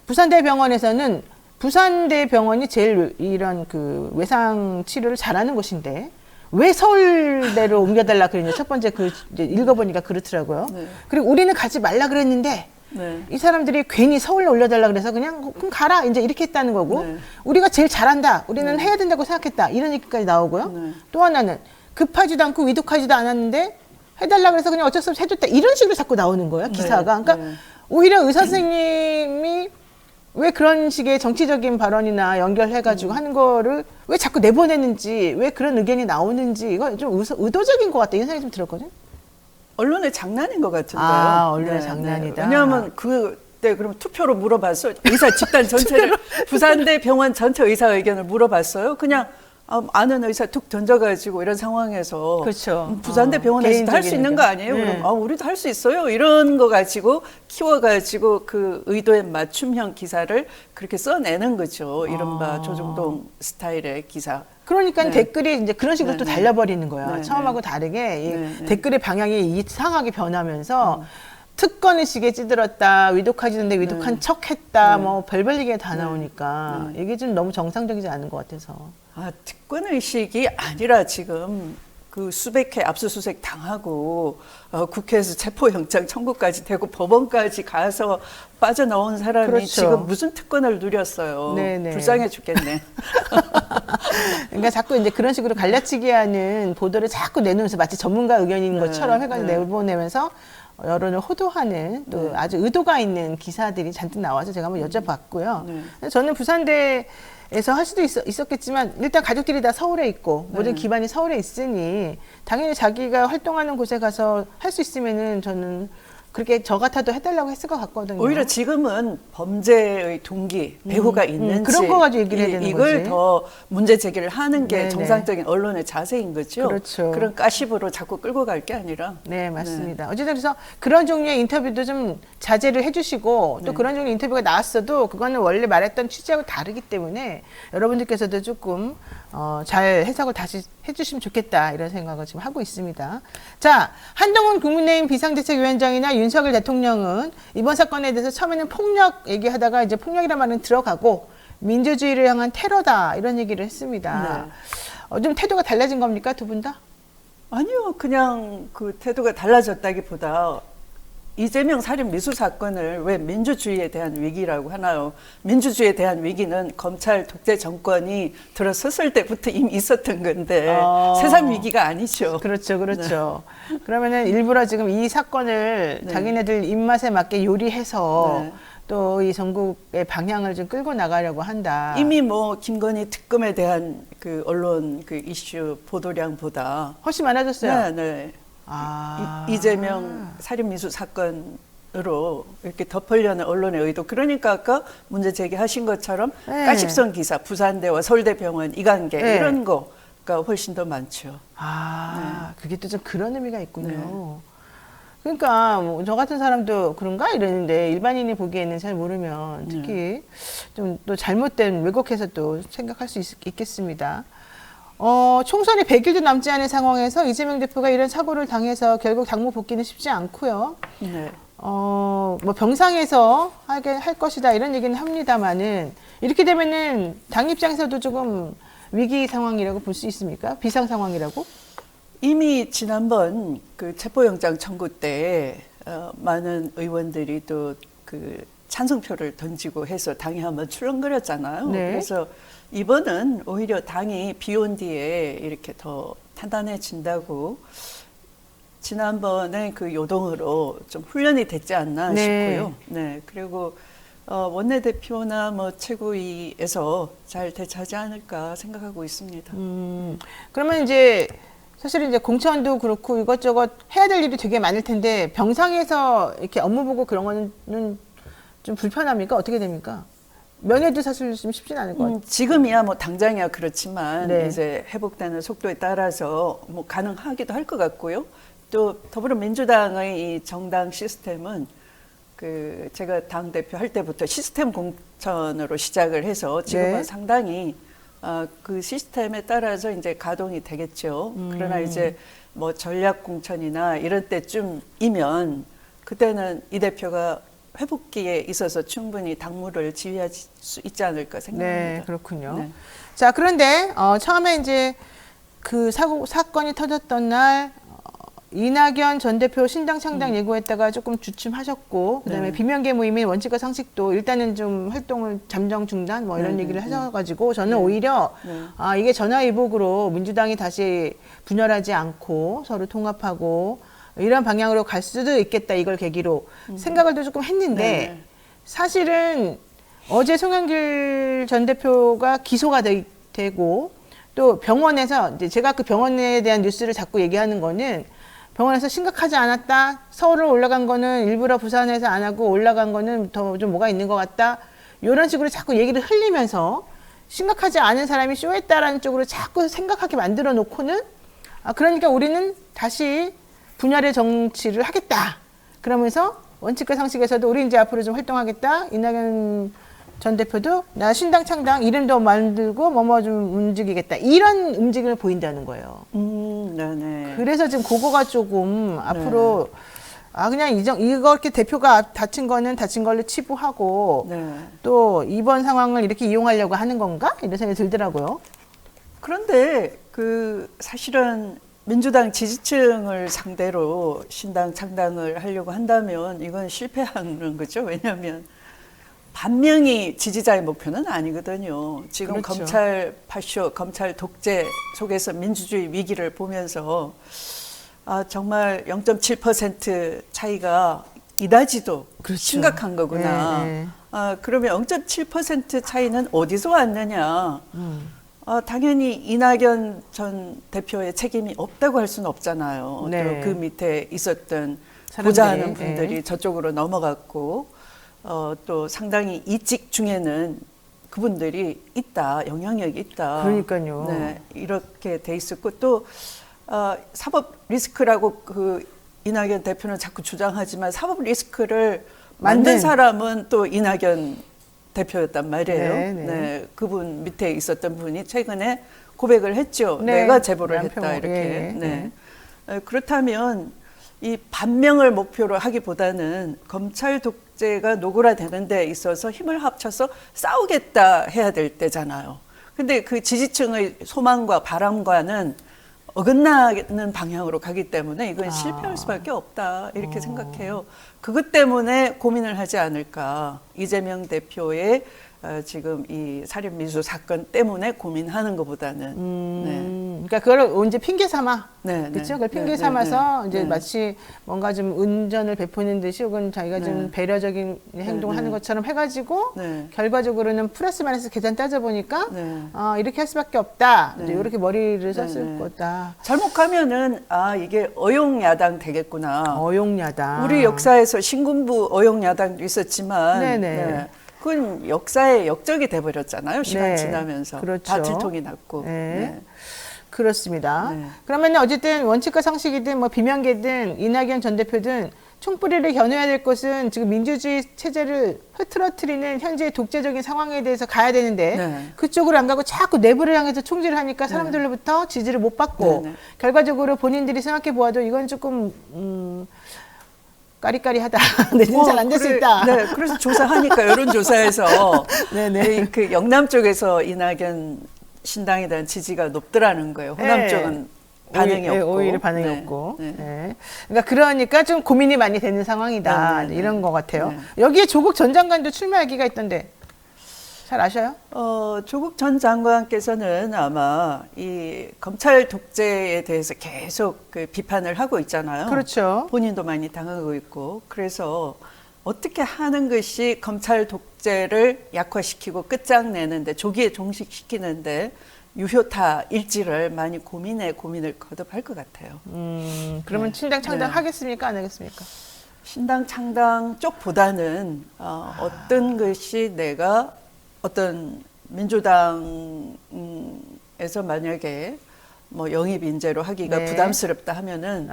부산대 병원에서는 부산대 병원이 제일 이런 그 외상 치료를 잘하는 곳인데 왜 서울대로 옮겨달라 그랬냐. 첫 번째 이제 읽어보니까 그렇더라고요. 네. 그리고 우리는 가지 말라 그랬는데 네. 이 사람들이 괜히 서울로 올려달라 그래서 그냥 그럼 가라 이제 이렇게 했다는 거고 네. 우리가 제일 잘한다 우리는 해야 된다고 생각했다 이런 얘기까지 나오고요. 네. 또 하나는 급하지도 않고 위독하지도 않았는데 해달라 그래서 그냥 어쩔 수 없이 해줬다 이런 식으로 자꾸 나오는 거예요 기사가. 그러니까 네. 오히려 의사 선생님이 왜 그런 식의 정치적인 발언이나 연결해가지고 하는 거를 왜 자꾸 내보내는지 왜 그런 의견이 나오는지 이거 좀 의도적인 것 같다 이런 생각이 좀 들었거든요. 언론의 장난인 것 같은데요. 아, 언론의 장난이다. 왜냐하면 그때 그럼 투표로 물어봤어. 의사 집단 전체를 부산대 병원 전체 의사 의견을 물어봤어요. 그냥 아는 의사 툭 던져가지고 이런 상황에서 그렇죠. 부산대 병원에서도 할 수 개인적인 있는 거 의견. 아니에요? 네. 그럼 우리도 할 수 있어요. 이런 거 가지고 키워가지고 그 의도에 맞춤형 기사를 그렇게 써내는 거죠. 이른바 조중동 스타일의 기사. 그러니까 네. 댓글이 이제 그런 식으로 네, 또 네. 달려버리는 거야. 네, 처음하고 다르게 이 네, 네. 댓글의 방향이 이상하게 변하면서 특권의식에 찌들었다, 위독하지는데 위독한 척했다, 뭐 별별 얘기가 다 나오니까 이게 좀 너무 정상적이지 않은 것 같아서. 특권의식이 아니라 지금 그 수백 회 압수수색 당하고 국회에서 체포영장 청구까지 되고 법원까지 가서 빠져나온 사람이 그렇죠. 지금 무슨 특권을 누렸어요. 네네. 불쌍해 죽겠네. 그러니까 자꾸 이제 그런 식으로 갈라치기 하는 보도를 자꾸 내놓으면서 마치 전문가 의견인 것처럼 해가지고 내보내면서 여론을 호도하는 또 아주 의도가 있는 기사들이 잔뜩 나와서 제가 한번 여쭤봤고요. 네. 저는 부산대에서 할 수도 있었겠지만 일단 가족들이 다 서울에 있고 모든 기반이 서울에 있으니 당연히 자기가 활동하는 곳에 가서 할 수 있으면은 저는 그렇게 저 같아도 해달라고 했을 것 같거든요. 오히려 지금은 범죄의 동기, 배후가 있는지 그런 거 가지고 얘기를 해야 되는 이걸 거지. 더 문제 제기를 하는 게 네네. 정상적인 언론의 자세인 거죠. 그렇죠. 그런 가십으로 자꾸 끌고 갈 게 아니라. 네, 맞습니다. 어쨌든 그래서 그런 종류의 인터뷰도 좀 자제를 해주시고 또 그런 종류의 인터뷰가 나왔어도 그거는 원래 말했던 취지하고 다르기 때문에 여러분들께서도 조금 잘 해석을 다시 해주시면 좋겠다 이런 생각을 지금 하고 있습니다. 자, 한동훈 국민의힘 비상대책위원장이나 윤석열 대통령은 이번 사건에 대해서 처음에는 폭력 얘기하다가 이제 폭력이라는 말은 들어가고 민주주의를 향한 테러다 이런 얘기를 했습니다. 좀 태도가 달라진 겁니까, 두 분 다? 아니요, 그냥 그 태도가 달라졌다기보다 이재명 살인 미수 사건을 왜 민주주의에 대한 위기라고 하나요? 민주주의에 대한 위기는 검찰 독재 정권이 들어섰을 때부터 이미 있었던 건데 새삼 위기가 아니죠. 그렇죠, 그렇죠. 네. 그러면은 일부러 지금 이 사건을 네. 자기네들 입맛에 맞게 요리해서 네. 또 이 전국의 방향을 좀 끌고 나가려고 한다. 이미 뭐 김건희 특검에 대한 그 언론 그 이슈 보도량보다 훨씬 많아졌어요. 네, 네. 아. 이재명 살인 미수 사건으로 이렇게 덮으려는 언론의 의도. 그러니까 아까 문제 제기하신 것처럼 네. 가십성 기사, 부산대와 서울대병원 이관계 네. 이런 거가 훨씬 더 많죠. 그게 또 좀 그런 의미가 있군요. 그러니까 뭐 저 같은 사람도 그런가 이러는데 일반인이 보기에는 잘 모르면 특히 좀 또 잘못된 왜곡해서 또 생각할 수 있겠습니다. 총선이 100일도 남지 않은 상황에서 이재명 대표가 이런 사고를 당해서 결국 당무 복귀는 쉽지 않고요. 네. 뭐 병상에서 할 것이다 이런 얘기는 합니다만은 이렇게 되면은 당 입장에서도 조금 위기 상황이라고 볼 수 있습니까? 비상 상황이라고? 이미 지난번 그 체포영장 청구 때 많은 의원들이 또 그 찬성표를 던지고 해서 당이 한번 출렁거렸잖아요. 네. 그래서 이번은 오히려 당이 비온 뒤에 이렇게 더 단단해진다고 지난번에 그 요동으로 좀 훈련이 됐지 않나 네. 싶고요. 네. 그리고 원내대표나 뭐 최고위에서 잘 대처하지 않을까 생각하고 있습니다. 그러면 이제 사실은 이제 공천도 그렇고 이것저것 해야 될 일이 되게 많을 텐데 병상에서 이렇게 업무 보고 그런 거는 좀 불편합니까? 어떻게 됩니까? 면회도 사실 좀 쉽진 않을 것 같아요. 지금이야 뭐 당장이야 그렇지만 네. 이제 회복되는 속도에 따라서 뭐 가능하기도 할 것 같고요. 또 더불어민주당의 이 정당 시스템은 그 제가 당 대표 할 때부터 시스템 공천으로 시작을 해서 지금은 네. 상당히 그 시스템에 따라서 이제 가동이 되겠죠. 그러나 이제 뭐 전략 공천이나 이럴 때쯤이면 그때는 이 대표가 회복기에 있어서 충분히 당무를 지휘할 수 있지 않을까 생각합니다. 네, 그렇군요. 네. 자, 그런데 처음에 이제 그 사건이 터졌던 날 이낙연 전 대표 신당 창당 예고했다가 조금 주춤하셨고 그다음에 네. 비명계 모임인 원칙과 상식도 일단은 좀 활동을 잠정 중단 뭐 이런 네, 얘기를 네, 하셔가지고 저는 네. 오히려 네. 이게 전화위복으로 민주당이 다시 분열하지 않고 서로 통합하고 이런 방향으로 갈 수도 있겠다 이걸 계기로 생각을 또 조금 했는데 네. 사실은 어제 송영길 전 대표가 기소가 되고 또 병원에서 이제 제가 그 병원에 대한 뉴스를 자꾸 얘기하는 거는 병원에서 심각하지 않았다. 서울을 올라간 거는 일부러 부산에서 안 하고 올라간 거는 더 좀 뭐가 있는 것 같다. 이런 식으로 자꾸 얘기를 흘리면서 심각하지 않은 사람이 쇼했다라는 쪽으로 자꾸 생각하게 만들어 놓고는 그러니까 우리는 다시 분열의 정치를 하겠다. 그러면서 원칙과 상식에서도 우리 이제 앞으로 좀 활동하겠다. 이낙연 전 대표도 나 신당 창당 이름도 만들고 뭐뭐 좀 움직이겠다. 이런 움직임을 보인다는 거예요. 네네. 그래서 지금 그거가 조금 앞으로 그냥 이거 이렇게 대표가 다친 거는 다친 걸로 치부하고 네. 또 이번 상황을 이렇게 이용하려고 하는 건가? 이런 생각이 들더라고요. 그런데 그 사실은 민주당 지지층을 상대로 신당 창당을 하려고 한다면 이건 실패하는 거죠. 왜냐하면 반명이 지지자의 목표는 아니거든요. 지금 그렇죠. 검찰 파쇼, 검찰 독재 속에서 민주주의 위기를 보면서 정말 0.7% 차이가 이다지도 그렇죠. 심각한 거구나. 네, 그러면 0.7% 차이는 어디서 왔느냐? 당연히 이낙연 전 대표의 책임이 없다고 할 수는 없잖아요. 네. 또 그 밑에 있었던 사람들이, 보좌하는 분들이 네. 저쪽으로 넘어갔고 또 상당히 이직 중에는 그분들이 있다, 영향력이 있다. 그러니까요. 네, 이렇게 돼 있었고 또 사법 리스크라고 그 이낙연 대표는 자꾸 주장하지만 사법 리스크를 만든 사람은 또 이낙연 대표였단 말이에요. 네, 네. 네, 그분 밑에 있었던 분이 최근에 고백을 했죠. 네, 내가 제보를 남편은, 했다 이렇게. 예, 네. 그렇다면 이 반명을 목표로 하기보다는 검찰 독재가 노골화되는 데 있어서 힘을 합쳐서 싸우겠다 해야 될 때잖아요. 근데 그 지지층의 소망과 바람과는 어긋나는 방향으로 가기 때문에 이건 실패할 수밖에 없다 이렇게 생각해요. 그것 때문에 고민을 하지 않을까. 이재명 대표의 지금 이 살인미수 사건 때문에 고민하는 것보다는. 그러니까 그걸 언제 핑계 삼아. 네, 그렇죠? 네. 그걸 핑계 네, 삼아서 네, 이제 네. 마치 뭔가 좀 은전을 베푸는 듯이 혹은 자기가 좀 배려적인 행동을 네, 하는 네. 것처럼 해가지고 네. 결과적으로는 플러스 마이너스 계산 따져보니까 네. 이렇게 할 수밖에 없다. 네. 이제 이렇게 머리를 썼을 네. 거다. 잘못 가면은 이게 어용야당 되겠구나. 어용야당. 우리 역사에서 신군부 어용야당도 있었지만 네네. 네. 그건 역사의 역적이 돼버렸잖아요. 시간 네. 지나면서 그렇죠. 다 들통이 났고. 네. 네. 그렇습니다. 네. 그러면 어쨌든 원칙과 상식이든 뭐 비명계든 이낙연 전 대표든 총뿌리를 겨누어야 될 것은 지금 민주주의 체제를 흐트러뜨리는 현재의 독재적인 상황에 대해서 가야 되는데 네. 그쪽으로 안 가고 자꾸 내부를 향해서 총질을 하니까 사람들로부터 지지를 못 받고 네, 네. 결과적으로 본인들이 생각해 보아도 이건 조금 까리까리하다. 내지는 잘 안 될 수 있다. 네, 그래서 조사하니까 여론조사에서 네네. 그 영남 쪽에서 이낙연 신당에 대한 지지가 높더라는 거예요. 호남 네. 쪽은 반응이 없고. 오히려 반응이 네, 없고. 네. 네. 그러니까 좀 고민이 많이 되는 상황이다. 네, 네, 네. 이런 것 같아요. 네. 여기에 조국 전 장관도 출마하기가 있던데 잘 아셔요? 조국 전 장관께서는 아마 이 검찰 독재에 대해서 계속 그 비판을 하고 있잖아요. 그렇죠. 본인도 많이 당하고 있고. 그래서 어떻게 하는 것이 검찰 독재를 약화시키고 끝장내는데 조기에 종식시키는데 유효타 일지를 많이 고민을 거듭할 것 같아요. 그러면 네. 신당 창당 네. 하겠습니까? 안 하겠습니까? 신당 창당 쪽보다는 어떤 것이 내가 어떤 민주당에서 만약에 뭐 영입 인재로 하기가 네. 부담스럽다 하면은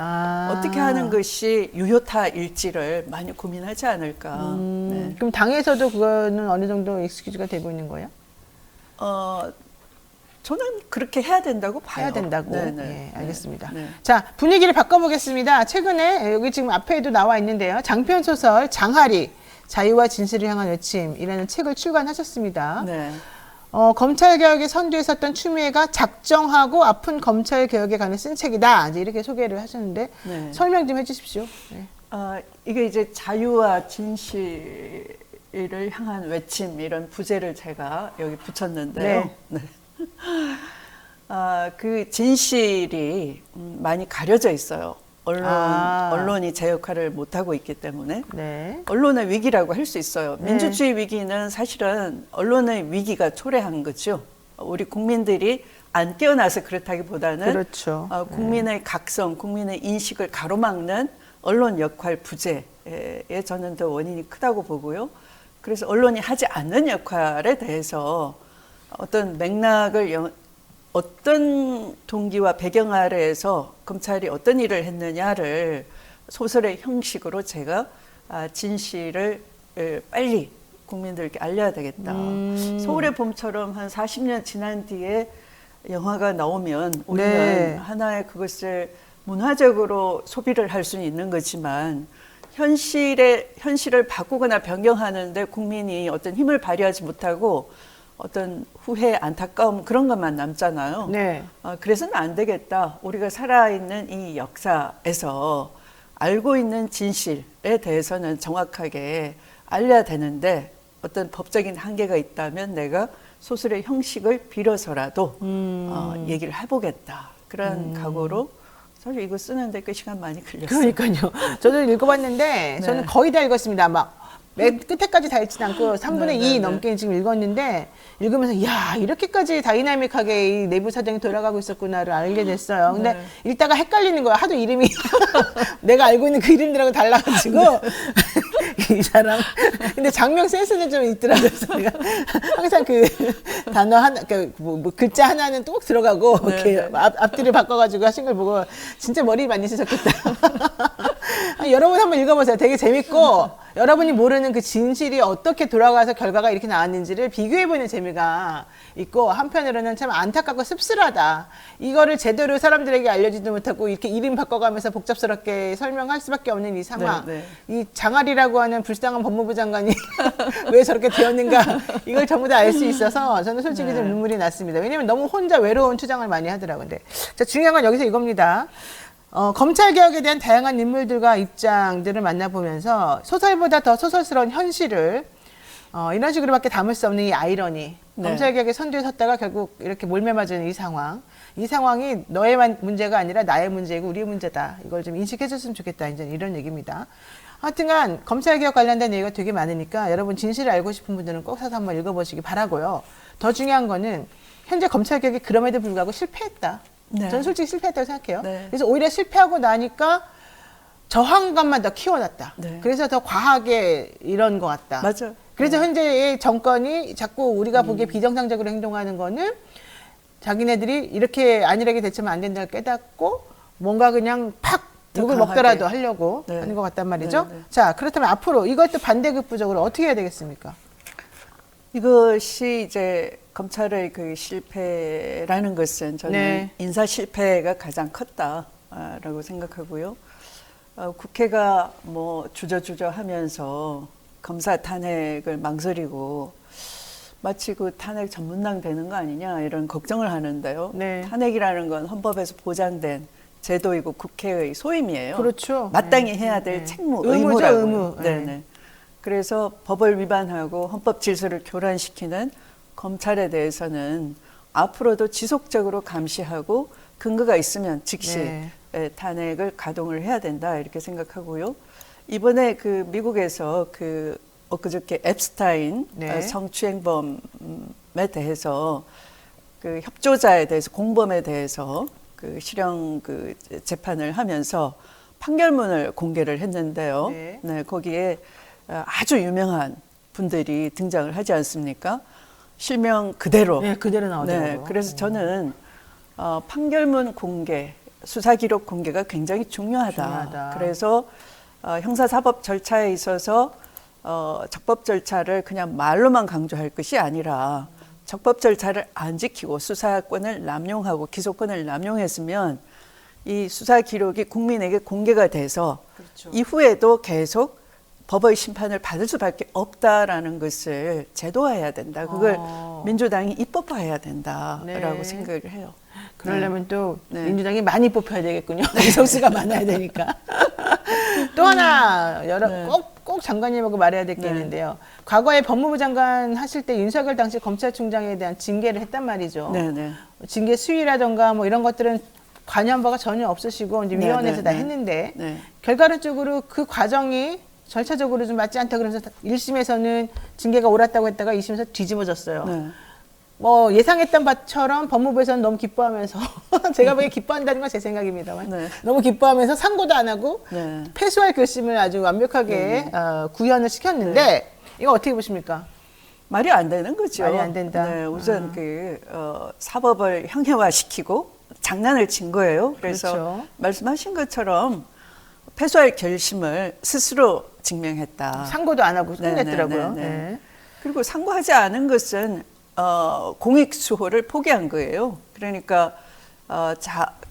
어떻게 하는 것이 유효타 일지를 많이 고민하지 않을까. 네. 그럼 당에서도 그거는 어느 정도 익스큐즈가 되고 있는 거예요? 저는 그렇게 해야 된다고 봐요. 해야 된다고. 네네. 예, 알겠습니다. 네. 자, 분위기를 바꿔보겠습니다. 최근에 여기 지금 앞에도 나와 있는데요. 장편 소설 장하리 자유와 진실을 향한 외침이라는 책을 출간하셨습니다. 네. 검찰개혁의 선두에 섰던 추미애가 작정하고 아픈 검찰개혁에 관해 쓴 책이다. 이제 이렇게 소개를 하셨는데 네. 설명 좀 해주십시오. 네. 이게 이제 자유와 진실을 향한 외침 이런 부제를 제가 여기 붙였는데요. 네. 그 진실이 많이 가려져 있어요. 언론이 제 역할을 못하고 있기 때문에 네. 언론의 위기라고 할 수 있어요. 네. 민주주의 위기는 사실은 언론의 위기가 초래한 거죠. 우리 국민들이 안 깨어나서 그렇다기보다는 그렇죠. 국민의 각성, 국민의 인식을 가로막는 언론 역할 부재에 저는 더 원인이 크다고 보고요. 그래서 언론이 하지 않는 역할에 대해서 어떤 맥락을 어떤 동기와 배경 아래에서 검찰이 어떤 일을 했느냐를 소설의 형식으로 제가 진실을 빨리 국민들께 알려야 되겠다. 서울의 봄처럼 한 40년 지난 뒤에 영화가 나오면 우리는 네. 하나의 그것을 문화적으로 소비를 할 수는 있는 거지만 현실을 바꾸거나 변경하는데 국민이 어떤 힘을 발휘하지 못하고 어떤 후회, 안타까움 그런 것만 남잖아요. 네. 그래서는 안 되겠다. 우리가 살아있는 이 역사에서 알고 있는 진실에 대해서는 정확하게 알려야 되는데 어떤 법적인 한계가 있다면 내가 소설의 형식을 빌어서라도 얘기를 해보겠다. 그런 각오로 사실 이거 쓰는데 꽤 시간 많이 걸렸어요. 그러니까요. 저도 읽어봤는데 저는 거의 다 읽었습니다. 막 맨 끝에까지 다 읽진 않고 3분의 2 넘게 지금 읽었는데 읽으면서 야 이렇게까지 다이나믹하게 이 내부 사정이 돌아가고 있었구나를 알게 됐어요. 근데 읽다가 헷갈리는 거야. 하도 이름이 내가 알고 있는 그 이름들하고 달라가지고 이 사람. 근데 장명 센스는 좀 있더라고요. 그래서 내가 항상 그 단어 하나, 뭐 글자 하나는 또 꼭 들어가고 이렇게 앞뒤를 바꿔가지고 하신 걸 보고 진짜 머리 많이 쓰셨겠다. 여러분 한번 읽어보세요. 되게 재밌고. 여러분이 모르는 그 진실이 어떻게 돌아가서 결과가 이렇게 나왔는지를 비교해보는 재미가 있고, 한편으로는 참 안타깝고 씁쓸하다. 이거를 제대로 사람들에게 알려주지도 못하고 이렇게 이름 바꿔가면서 복잡스럽게 설명할 수밖에 없는 이 상황. 네, 이 장아리라고 하는 불쌍한 법무부 장관이 왜 저렇게 되었는가, 이걸 전부 다 알 수 있어서 저는 솔직히 좀 눈물이 났습니다. 왜냐면 너무 혼자 외로운 투쟁을 많이 하더라고요. 근데 자, 중요한 건 여기서 이겁니다. 검찰개혁에 대한 다양한 인물들과 입장들을 만나보면서 소설보다 더 소설스러운 현실을 이런 식으로밖에 담을 수 없는 이 아이러니. 네. 검찰개혁의 선두에 섰다가 결국 이렇게 몰매맞은 이 상황. 이 상황이 너의 문제가 아니라 나의 문제이고 우리의 문제다. 이걸 좀 인식해줬으면 좋겠다. 이제 이런 얘기입니다. 하여튼간 검찰개혁 관련된 얘기가 되게 많으니까 여러분 진실을 알고 싶은 분들은 꼭 사서 한번 읽어보시기 바라고요. 더 중요한 거는 현재 검찰개혁이 그럼에도 불구하고 실패했다. 네. 저는 솔직히 실패했다고 생각해요. 네. 그래서 오히려 실패하고 나니까 저항감만 더 키워놨다. 네. 그래서 더 과하게 이런 것 같다. 맞아요. 그래서 현재의 정권이 자꾸 우리가 보기에 비정상적으로 행동하는 거는 자기네들이 이렇게 안일하게 대처하면 안 된다고 깨닫고 뭔가 그냥 팍 더 욕을 강하게. 먹더라도 하려고 네. 하는 것 같단 말이죠. 네, 네. 자, 그렇다면 앞으로 이것도 반대급부적으로 어떻게 해야 되겠습니까? 이것이 이제 검찰의 그 실패라는 것은 저는 네. 인사 실패가 가장 컸다라고 생각하고요. 국회가 뭐 주저주저 하면서 검사 탄핵을 망설이고 마치 그 탄핵 전문당 되는 거 아니냐 이런 걱정을 하는데요. 네. 탄핵이라는 건 헌법에서 보장된 제도이고 국회의 소임이에요. 그렇죠. 마땅히 네. 해야 될 네. 책무, 의무죠, 의무라고요. 의무. 네. 네네. 그래서 법을 위반하고 헌법 질서를 교란시키는 검찰에 대해서는 앞으로도 지속적으로 감시하고 근거가 있으면 즉시 네. 탄핵을 가동을 해야 된다 이렇게 생각하고요. 이번에 그 미국에서 그 엊그저께 앱스타인 네. 성추행범에 대해서 그 협조자에 대해서 공범에 대해서 그 실형 그 재판을 하면서 판결문을 공개를 했는데요. 네. 거기에 아주 유명한 분들이 등장을 하지 않습니까? 실명 그대로. 네, 그대로 나오더라고요. 그래서 저는 판결문 공개, 수사 기록 공개가 굉장히 중요하다. 그래서 형사사법 절차에 있어서 적법 절차를 그냥 말로만 강조할 것이 아니라 적법 절차를 안 지키고 수사권을 남용하고 기소권을 남용했으면 이 수사 기록이 국민에게 공개가 돼서 그렇죠. 이후에도 계속 법의 심판을 받을 수밖에 없다라는 것을 제도화해야 된다. 그걸 민주당이 입법화해야 된다라고 네. 생각을 해요. 그러려면 또 네. 민주당이 많이 뽑혀야 되겠군요. 의석수가 많아야 되니까. 또 하나 네. 꼭 장관님하고 말해야 될 게 있는데요. 과거에 법무부 장관 하실 때 윤석열 당시 검찰총장에 대한 징계를 했단 말이죠. 네네. 징계 수위라던가 뭐 이런 것들은 관여한 바가 전혀 없으시고 이제 네, 위원회에서 네, 다 네. 했는데 네. 결과론적으로 그 과정이 절차적으로 좀 맞지 않다 그러면서 1심에서는 징계가 옳았다고 했다가 2심에서 뒤집어졌어요. 네. 뭐 예상했던 바처럼 법무부에서는 너무 기뻐하면서 제가 보기에 기뻐한다는 건 제 생각입니다만 네. 너무 기뻐하면서 상고도 안 하고 네. 패소할 결심을 아주 완벽하게 구현을 시켰는데 이거 어떻게 보십니까? 말이 안 되는 거죠. 말이 안 된다. 네, 우선 사법을 형해화시키고 장난을 친 거예요. 그래서 그렇죠. 말씀하신 것처럼 패소할 결심을 스스로 증명했다. 상고도 안 하고 네, 끝냈더라고요. 네, 네, 네. 네. 그리고 상고하지 않은 것은 공익 수호를 포기한 거예요. 그러니까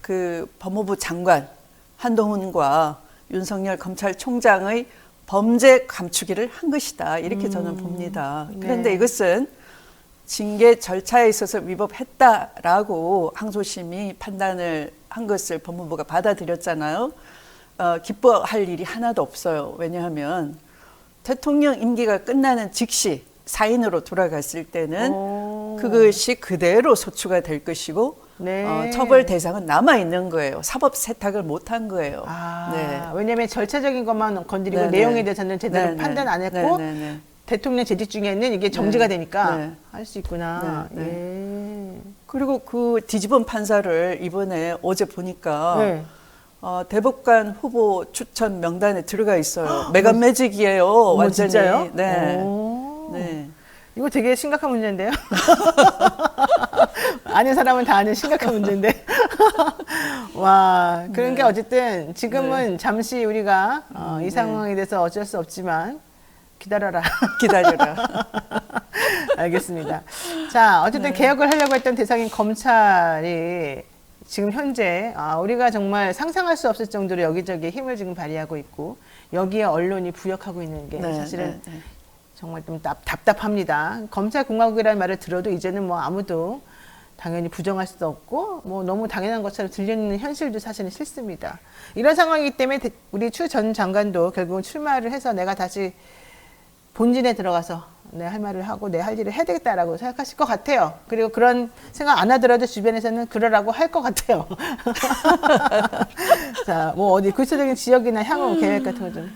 그 법무부 장관 한동훈과 윤석열 검찰총장의 범죄 감추기를 한 것이다. 이렇게 저는 봅니다. 그런데 네. 이것은 징계 절차에 있어서 위법했다라고 항소심이 판단을 한 것을 법무부가 받아들였잖아요. 기뻐할 일이 하나도 없어요. 왜냐하면 대통령 임기가 끝나는 즉시 사인으로 돌아갔을 때는 그것이 그대로 소추가 될 것이고 네. 처벌 대상은 남아 있는 거예요. 사법 세탁을 못 한 거예요. 네. 왜냐하면 절차적인 것만 건드리고 네, 내용에 네. 대해서는 제대로 네, 네. 판단 안 했고 네, 네, 네. 대통령 재직 중에는 이게 정지가 네. 되니까 네. 할 수 있구나. 네, 예. 그리고 그 뒤집은 판사를 이번에 어제 보니까 네. 대법관 후보 추천 명단에 들어가 있어요. 메간 매직이에요. 어머, 완전히. 진짜요? 네. 오. 네. 이거 되게 심각한 문제인데요. 아는 사람은 다 아는 심각한 문제인데. 와, 그런 게 어쨌든 지금은 잠시 우리가 이 상황에 대해서 어쩔 수 없지만 기다려라. 기다려라. 알겠습니다. 자, 어쨌든 개혁을 하려고 했던 대상인 검찰이 지금 현재 우리가 정말 상상할 수 없을 정도로 여기저기 힘을 지금 발휘하고 있고 여기에 언론이 부역하고 있는 게 사실은 정말 좀 답답합니다. 검찰공화국이라는 말을 들어도 이제는 뭐 아무도 당연히 부정할 수도 없고 뭐 너무 당연한 것처럼 들리는 현실도 사실은 싫습니다. 이런 상황이기 때문에 우리 추 전 장관도 결국은 출마를 해서 내가 다시 본진에 들어가서 내 할 말을 하고 내 할 일을 해야 되겠다라고 생각하실 것 같아요. 그리고 그런 생각 안 하더라도 주변에서는 그러라고 할 것 같아요. 자, 뭐 어디 구체적인 지역이나 향후 계획 같은 거 좀.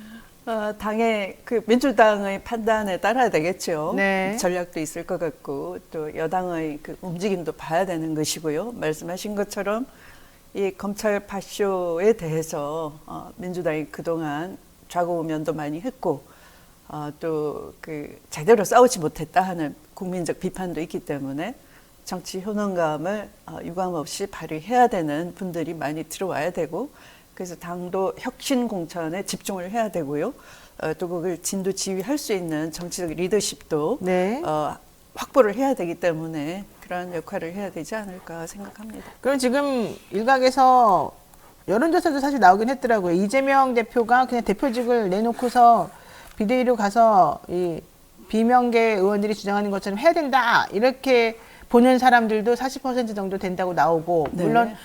당의 그 민주당의 판단에 따라야 되겠죠. 네. 전략도 있을 것 같고 또 여당의 그 움직임도 봐야 되는 것이고요. 말씀하신 것처럼 이 검찰 파쇼에 대해서 민주당이 그동안 좌고우면도 많이 했고 또 그 제대로 싸우지 못했다 하는 국민적 비판도 있기 때문에 정치 효능감을 유감없이 발휘해야 되는 분들이 많이 들어와야 되고 그래서 당도 혁신 공천에 집중을 해야 되고요. 또 그걸 진두지휘할 수 있는 정치적 리더십도 네. 확보를 해야 되기 때문에 그런 역할을 해야 되지 않을까 생각합니다. 그럼 지금 일각에서 여론조사도 사실 나오긴 했더라고요. 이재명 대표가 그냥 대표직을 내놓고서 비대위로 가서 이 비명계 의원들이 주장하는 것처럼 해야 된다 이렇게 보는 사람들도 40% 정도 된다고 나오고 물론 네.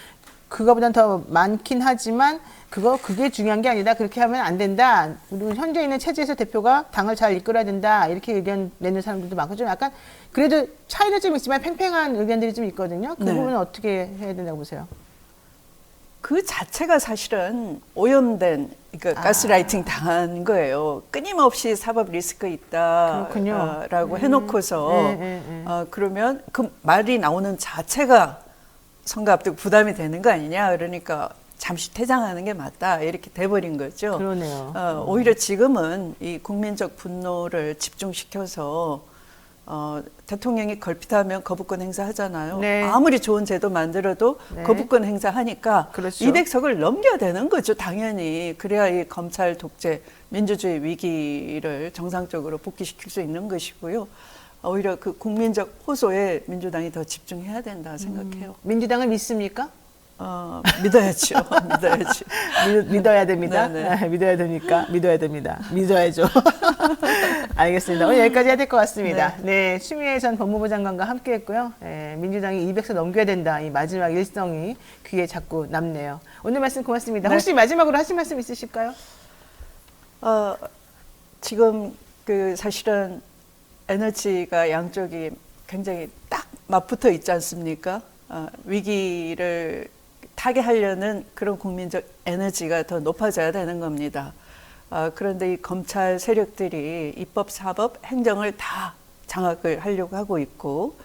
그거보다는 더 많긴 하지만 그게 중요한 게 아니다. 그렇게 하면 안 된다. 그리고 현재 있는 체제에서 대표가 당을 잘 이끌어야 된다. 이렇게 의견 내는 사람들도 많고 좀 약간 그래도 차이는 좀 있지만 팽팽한 의견들이 좀 있거든요. 그 네. 부분은 어떻게 해야 된다고 보세요? 그 자체가 사실은 오염된 그러니까 가스라이팅 당한 거예요. 끊임없이 사법 리스크 그렇군요. 있다라고 해놓고서 그러면 그 말이 나오는 자체가 선거 앞두고 부담이 되는 거 아니냐. 그러니까 잠시 퇴장하는 게 맞다. 이렇게 돼버린 거죠. 그러네요. 오히려 지금은 이 국민적 분노를 집중시켜서 대통령이 걸핏하면 거부권 행사하잖아요. 네. 아무리 좋은 제도 만들어도 네. 거부권 행사하니까 그렇죠. 200석을 넘겨야 되는 거죠. 당연히. 그래야 이 검찰 독재, 민주주의 위기를 정상적으로 복귀시킬 수 있는 것이고요. 오히려 그 국민적 호소에 민주당이 더 집중해야 된다 생각해요. 민주당을 믿습니까? 믿어야죠. 믿어야죠. 믿어야 됩니다. 네네. 믿어야 됩니까? 믿어야 됩니다. 믿어야죠. 알겠습니다. 오늘 여기까지 해야 될 것 같습니다. 네, 추미애 전 법무부 장관과 함께했고요. 민주당이 200석 넘겨야 된다. 이 마지막 일성이 귀에 자꾸 남네요. 오늘 말씀 고맙습니다. 네. 혹시 마지막으로 하실 말씀 있으실까요? 지금 그 사실은 에너지가 양쪽이 굉장히 딱 맞붙어 있지 않습니까? 위기를 타개하려는 그런 국민적 에너지가 더 높아져야 되는 겁니다. 그런데 이 검찰 세력들이 입법, 사법, 행정을 다 장악을 하려고 하고 있고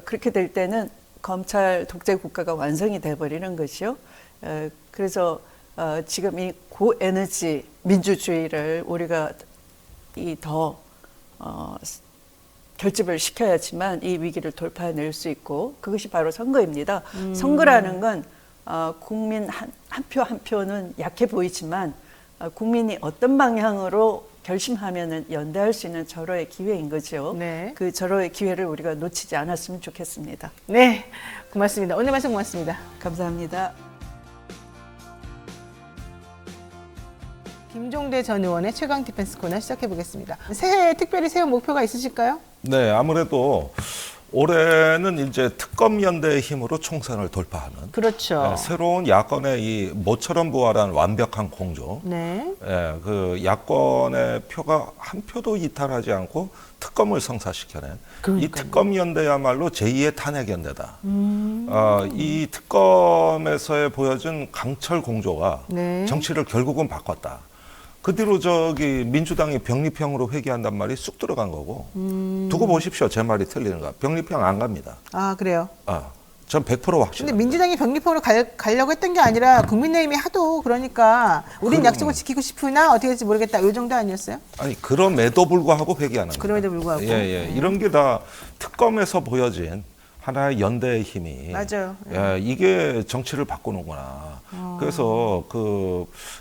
그렇게 될 때는 검찰 독재 국가가 완성이 돼버리는 것이요. 그래서 지금 이 고에너지 민주주의를 우리가 더 결집을 시켜야지만 이 위기를 돌파해낼 수 있고 그것이 바로 선거입니다. 선거라는 건 국민 한 표 한 표는 약해 보이지만 국민이 어떤 방향으로 결심하면은 연대할 수 있는 절호의 기회인 거죠. 네. 그 절호의 기회를 우리가 놓치지 않았으면 좋겠습니다. 네, 고맙습니다. 오늘 말씀 고맙습니다. 감사합니다. 김종대 전 의원의 최강 디펜스 코너 시작해 보겠습니다. 새해에 특별히 세운 목표가 있으실까요? 네, 아무래도 올해는 이제 특검 연대의 힘으로 총선을 돌파하는 그렇죠. 네, 새로운 야권의 이 모처럼 부활한 완벽한 공조. 네. 그 야권의 표가 한 표도 이탈하지 않고 특검을 성사시켜낸 이 특검 연대야말로 제2의 탄핵 연대다. 이 특검에서의 보여준 강철 공조가 네. 정치를 결국은 바꿨다. 그 뒤로 민주당이 병립형으로 회귀한단 말이 쑥 들어간 거고 두고 보십시오. 제 말이 틀리는가. 병립형 안 갑니다. 아, 그래요? 전 100% 근데 확신합니다. 민주당이 병립형으로 가려고 했던 게 아니라 국민의힘이 하도 그러니까 우린 약속을 지키고 싶으나 어떻게 될지 모르겠다. 이 정도 아니었어요? 아니 그럼에도 불구하고 회귀하는 거예요. 그럼에도 불구하고. 예. 이런 게 다 특검에서 보여진 하나의 연대의 힘이 맞아요. 이게 정치를 바꾸는구나. 그래서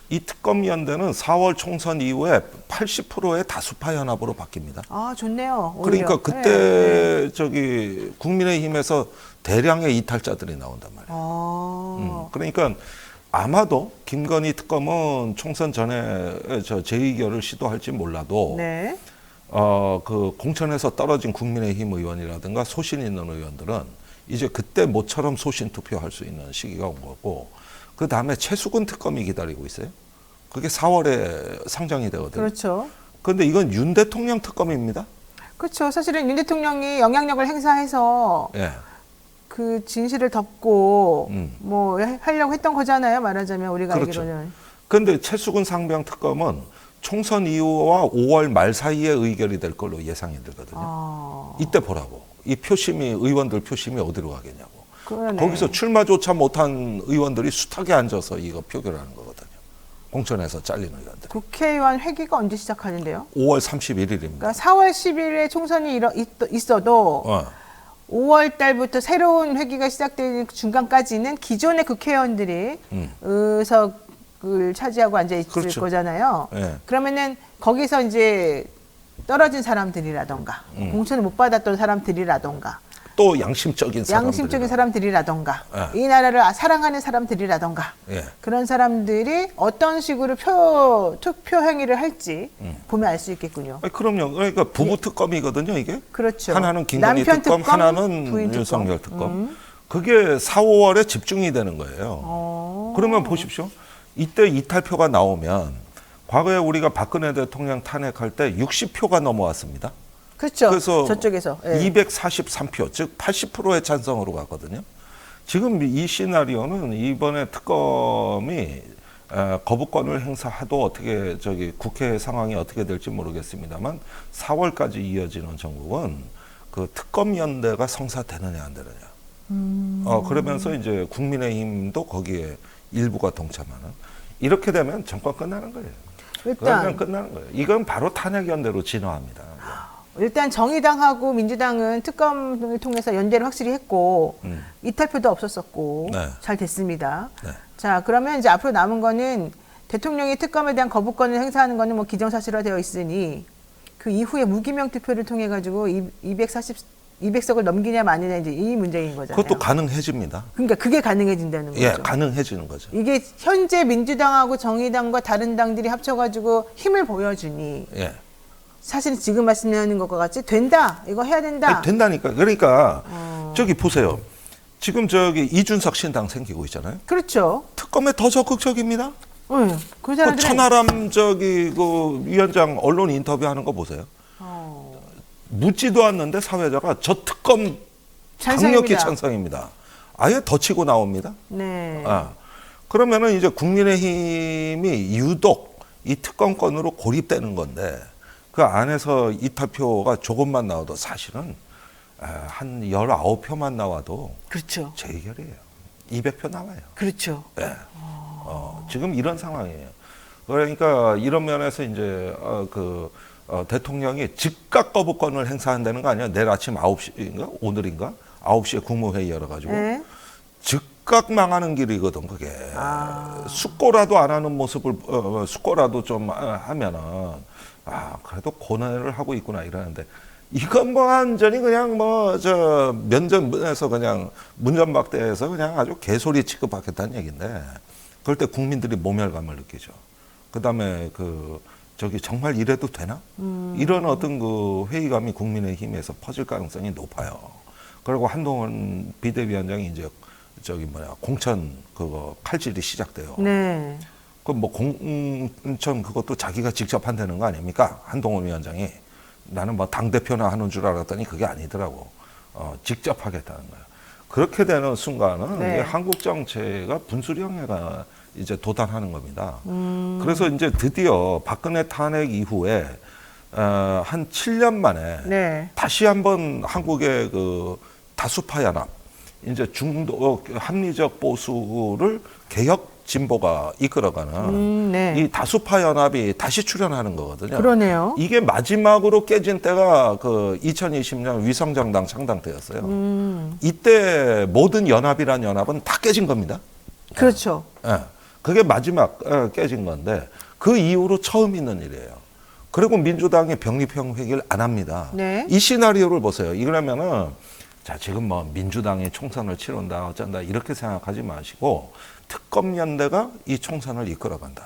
이 특검 연대는 4월 총선 이후에 80%의 다수파 연합으로 바뀝니다. 아, 좋네요. 오히려. 그러니까 그때 저기 국민의힘에서 대량의 이탈자들이 나온단 말이에요. 그러니까 아마도 김건희 특검은 총선 전에 재의결을 시도할지 몰라도 네. 그 공천에서 떨어진 국민의힘 의원이라든가 소신 있는 의원들은 이제 그때 모처럼 소신 투표할 수 있는 시기가 온 거고, 그 다음에 최수근 특검이 기다리고 있어요. 그게 4월에 상정이 되거든요. 그렇죠. 그런데 이건 윤 대통령 특검입니다. 그렇죠. 사실은 윤 대통령이 영향력을 행사해서 예. 그 진실을 덮고 음. 하려고 했던 거잖아요. 말하자면 우리가 그렇죠. 알기로는. 그런데 최수근 상병 특검은 총선 이후와 5월 말 사이에 의결이 될 걸로 예상이 되거든요. 이때 보라고. 이 표심이, 의원들 표심이 어디로 가겠냐고. 그러네. 거기서 출마조차 못한 의원들이 숱하게 앉아서 이거 표결하는 거거든요. 공천에서 잘린 의원들. 국회의원 회기가 언제 시작하는데요? 5월 31일입니다. 그러니까 4월 10일에 총선이 있어도 5월 달부터 새로운 회기가 시작되는 중간까지는 기존의 국회의원들이 의석을 차지하고 앉아 있을 그렇죠. 거잖아요. 예. 그러면은 거기서 이제 떨어진 사람들이라던가 공천을 못 받았던 사람들이라던가 또 양심적인 양심적인 사람들이라던가 예. 이 나라를 사랑하는 사람들이라던가 예. 그런 사람들이 어떤 식으로 투표 행위를 할지 보면 알 수 있겠군요. 아니, 그럼요. 그러니까 부부 특검이거든요, 이게. 그렇죠. 하나는 김건희 남편 특검, 특검, 하나는 부인 특검. 윤석열 특검. 그게 4, 5월에 집중이 되는 거예요. 그러면 보십시오. 이때 이탈표가 나오면 과거에 우리가 박근혜 대통령 탄핵할 때 60표가 넘어왔습니다. 그렇죠. 그래서 저쪽에서 243표, 즉 80%의 찬성으로 갔거든요. 지금 이 시나리오는 이번에 특검이 거부권을 행사해도 어떻게 국회 상황이 어떻게 될지 모르겠습니다만 4월까지 이어지는 전국은 그 특검 연대가 성사되느냐 안 되느냐. 그러면서 이제 국민의힘도 거기에 일부가 동참하는. 이렇게 되면 정권 끝나는 거예요. 그러면 끝나는 거예요. 이건 바로 탄핵 연대로 진화합니다. 일단 정의당하고 민주당은 특검을 통해서 연대를 확실히 했고 이탈표도 없었었고 네. 잘 됐습니다. 네. 자, 그러면 이제 앞으로 남은 거는 대통령이 특검에 대한 거부권을 행사하는 거는 뭐 기정사실화되어 있으니 그 이후에 무기명 투표를 통해 가지고 200석을 넘기냐 마느냐 이제 이 문제인 거잖아요. 그것도 가능해집니다. 그러니까 그게 가능해진다는 거죠. 예, 가능해지는 거죠. 이게 현재 민주당하고 정의당과 다른 당들이 합쳐가지고 힘을 보여주니 예. 사실 지금 말씀하는 것과 같이 된다. 이거 해야 된다. 아니, 된다니까. 그러니까 저기 보세요. 지금 이준석 신당 생기고 있잖아요. 그렇죠. 특검에 더 적극적입니다. 응. 그 사람들은 천하람 그 위원장 언론 인터뷰하는 거 보세요. 묻지도 않는데 사회자가 저 특검 강력히 찬성입니다. 아예 더 치고 나옵니다. 네. 그러면은 이제 국민의힘이 유독 이 특검권으로 고립되는 건데 그 안에서 이탈표가 조금만 나와도 사실은 한 19표만 나와도 그렇죠. 재의결이에요. 200표 나와요. 그렇죠. 네. 지금 이런 상황이에요. 그러니까 이런 면에서 이제 대통령이 즉각 거부권을 행사한다는 거 아니야? 내일 아침 9시인가? 오늘인가? 9시에 국무회의 열어가지고 네. 즉각 망하는 길이거든 그게. 숙고라도 안 하는 모습을 숙고라도 좀 하면은 그래도 고뇌를 하고 있구나 이러는데 이건 뭐 완전히 그냥 면전에서 그냥 문전박대해서 그냥 아주 개소리 취급하겠다는 얘기인데 그럴 때 국민들이 모멸감을 느끼죠. 그다음에 정말 이래도 되나? 이런 어떤 그 회의감이 국민의힘에서 퍼질 가능성이 높아요. 그리고 한동훈 비대위원장이 이제 공천 칼질이 시작돼요. 네. 공천 그것도 자기가 직접 한다는 거 아닙니까? 한동훈 위원장이. 나는 당대표나 하는 줄 알았더니 그게 아니더라고. 직접 하겠다는 거예요. 그렇게 되는 순간은 네. 이게 한국 정체가 분수령해가 이제 도달하는 겁니다. 그래서 이제 드디어 박근혜 탄핵 이후에 한 7년 만에 네. 다시 한번 한국의 다수파 연합, 이제 합리적 보수를 개혁 진보가 이끌어가는 네. 이 다수파 연합이 다시 출연하는 거거든요. 그러네요. 이게 마지막으로 깨진 때가 그 2020년 위성정당 창당 때였어요. 이때 모든 연합이란 연합은 다 깨진 겁니다. 그렇죠. 예. 그게 마지막 깨진 건데 그 이후로 처음 있는 일이에요. 그리고 민주당이 병립형 회기를 안 합니다. 네. 이 시나리오를 보세요. 이러면은 자 지금 뭐 민주당이 총선을 치른다 어쩐다 이렇게 생각하지 마시고 특검 연대가 이 총선을 이끌어간다.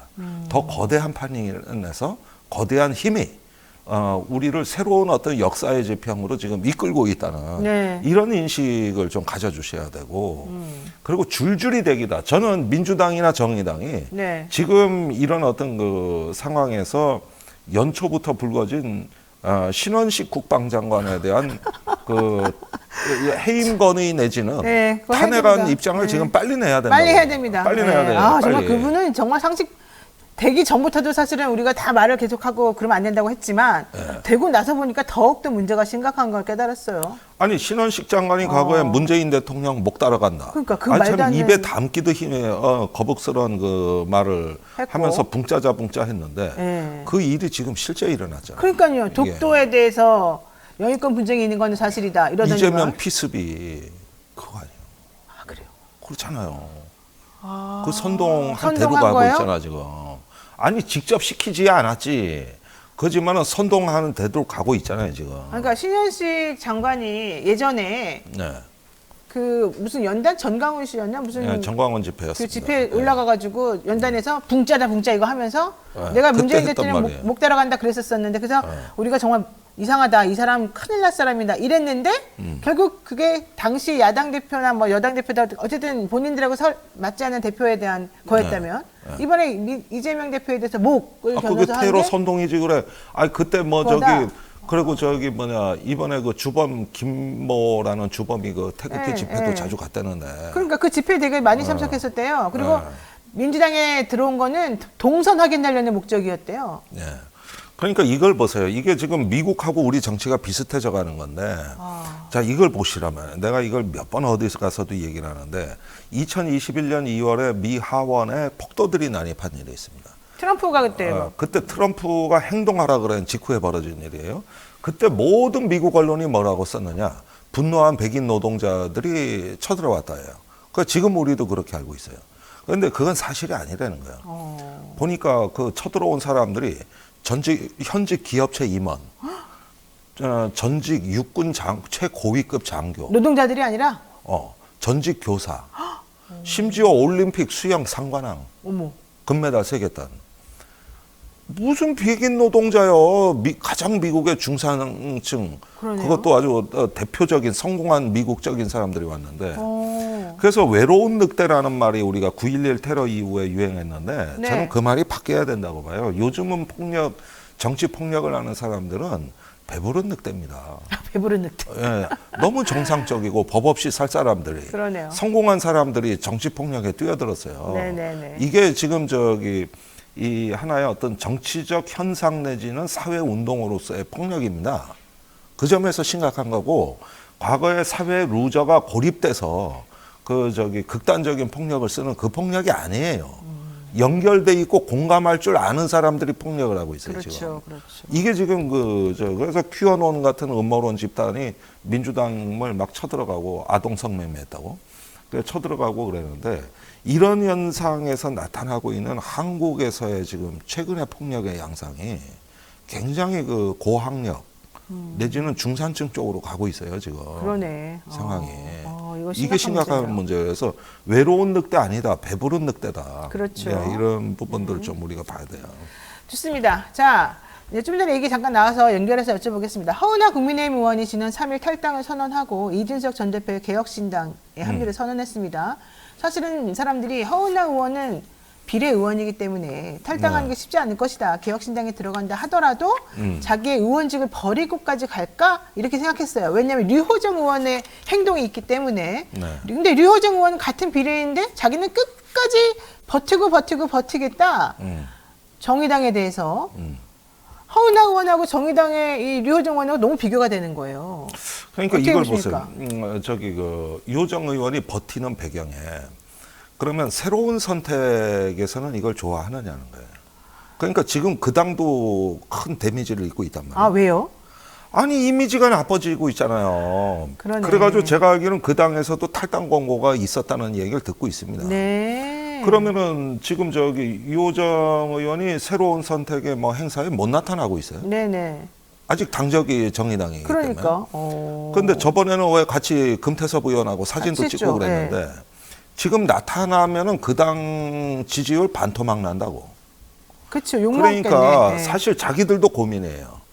더 거대한 판에서 거대한 힘이 우리를 새로운 어떤 역사의 지평으로 지금 이끌고 있다는 네. 이런 인식을 좀 가져주셔야 되고 그리고 줄줄이 대기다. 저는 민주당이나 정의당이 네. 지금 이런 어떤 그 상황에서 연초부터 불거진 신원식 국방장관에 대한 그 해임 건의 내지는 네, 그거 해야 탄핵안 됩니다. 입장을 네. 지금 빨리 내야 된다. 빨리 해야 됩니다. 빨리 네. 내야 돼요. 아, 정말 빨리. 그분은 정말 상식 되기 전부터도 사실은 우리가 다 말을 계속하고 그러면 안 된다고 했지만 되고 나서 보니까 더욱더 문제가 심각한 걸 깨달았어요. 아니 신원식 장관이 과거에 문재인 대통령 목 따라간다. 그러니까 그 아니, 말도 참 안 입에 되는- 담기도 힘에 거북스러운 그 말을 했고. 하면서 붕짜자 했는데 네. 그 일이 지금 실제 일어났잖아요. 그러니까요. 이게. 독도에 대해서 영유권 분쟁이 있는 건 사실이다. 이러더니만. 이재명 피습이 그거 아니에요. 아, 그래요. 그렇잖아요. 아, 그 선동한 선동한 대로 가고 거예요? 있잖아 지금. 아니 직접 시키지 않았지. 그지만은 선동하는 대로 가고 있잖아요 지금. 그러니까 신현식 장관이 예전에 네. 그 무슨 연단 전강훈 씨였나 무슨 네, 정광훈 집회였습니다. 그 집회 네. 올라가가지고 연단에서 붕짜다 붕짜 이거 하면서 네, 내가 그때 문재인 했단 대통령 말이에요. 목 따라간다 그랬었었는데 그래서 우리가 정말 이상하다 이 사람 큰일 날 사람이다 이랬는데 결국 그게 당시 야당 대표나 뭐 여당 대표다 어쨌든 본인들하고 맞지 않는 대표에 대한 거였다면 이번에 이재명 대표에 대해서 목을 그게 겨눠서 테러 하는데 선동이지 그래. 아니 그때 뭐 그거다. 저기 그리고 저기 뭐냐 이번에 그 주범 김모라는 주범이 그 태극기 네, 집회도 네. 자주 갔다는데. 그러니까 그 집회에 되게 많이 참석했었대요. 그리고 민주당에 들어온 거는 동선 확인하려는 목적이었대요. 네. 그러니까 이걸 보세요. 이게 지금 미국하고 우리 정치가 비슷해져 가는 건데, 자, 이걸 보시라면, 내가 이걸 몇 번 어디서 가서도 얘기를 하는데, 2021년 2월에 미 하원에 폭도들이 난입한 일이 있습니다. 트럼프가 그때 뭐 그때 트럼프가 행동하라 그런 직후에 벌어진 일이에요. 그때 모든 미국 언론이 뭐라고 썼느냐. 분노한 백인 노동자들이 쳐들어왔다예요. 그 지금 우리도 그렇게 알고 있어요. 그런데 그건 사실이 아니라는 거예요. 보니까 그 쳐들어온 사람들이 현직 기업체 임원, 전직 육군 최고위급 장교, 노동자들이 아니라 전직 교사, 심지어 올림픽 수영 상관왕, 어머. 금메달 3개 딴. 무슨 백인 노동자요? 가장 미국의 중산층, 그러네요. 그것도 아주 대표적인 성공한 미국적인 사람들이 왔는데, 그래서 외로운 늑대라는 말이 우리가 9.11 테러 이후에 유행했는데 네. 저는 그 말이 바뀌어야 된다고 봐요. 요즘은 정치 폭력을 하는 사람들은 배부른 늑대입니다. 배부른 늑대. 예, 너무 정상적이고 법 없이 살 사람들이 그러네요. 성공한 사람들이 정치 폭력에 뛰어들었어요. 네네네. 이게 지금 이 하나의 어떤 정치적 현상 내지는 사회 운동으로서의 폭력입니다. 그 점에서 심각한 거고 과거의 사회 루저가 고립돼서 극단적인 폭력을 쓰는 그 폭력이 아니에요. 연결돼 있고 공감할 줄 아는 사람들이 폭력을 하고 있어요. 그렇죠, 지금. 그렇죠. 이게 지금 그래서 큐어논 같은 음모론 집단이 민주당을 막 쳐들어가고 아동 성매매했다고 쳐들어가고 그랬는데 이런 현상에서 나타나고 있는 한국에서의 지금 최근의 폭력의 양상이 굉장히 그 고학력 내지는 중산층 쪽으로 가고 있어요 지금. 그러네. 상황이. 이거 이게 심각한 문제네요. 문제여서 외로운 늑대 아니다 배부른 늑대다. 그렇죠. 네, 이런 부분들 좀 우리가 봐야 돼요. 좋습니다. 자, 이제 좀 전에 얘기 잠깐 나와서 연결해서 여쭤보겠습니다. 허은하 국민의힘 의원이 지난 3일 탈당을 선언하고 이준석 전 대표의 개혁신당에 합류를 선언했습니다. 사실은 사람들이 허은하 의원은 비례의원이기 때문에 탈당하는 게 쉽지 않을 것이다. 개혁신당에 들어간다 하더라도 자기의 의원직을 버리고까지 갈까? 이렇게 생각했어요. 왜냐하면 류호정 의원의 행동이 있기 때문에. 네. 근데 류호정 의원은 같은 비례인데 자기는 끝까지 버티겠다. 정의당에 대해서. 허은하 의원하고 정의당의 이 류호정 의원하고 너무 비교가 되는 거예요. 그러니까 어떻게 이걸 보십니까? 보세요. 유호정 의원이 버티는 배경에 그러면 새로운 선택에서는 이걸 좋아하느냐는 거예요. 그러니까 지금 그 당도 큰 데미지를 입고 있단 말이에요. 아, 왜요? 아니 이미지가 나빠지고 있잖아요. 그러네. 그래가지고 제가 알기로는 그 당에서도 탈당 권고가 있었다는 얘기를 듣고 있습니다. 네. 그러면은 지금 저기 유호정 의원이 새로운 선택의 뭐 행사에 못 나타나고 있어요. 네네. 아직 당적이 정의당이기 때문에. 그러니까. 그런데 저번에는 왜 같이 금태섭 의원하고 사진도 같이 찍고 했죠. 그랬는데 지금 나타나면은 그 당 지지율 반토막 난다고. 그렇죠. 욕 먹겠네. 그러니까 네. 사실 자기들도 고민해요.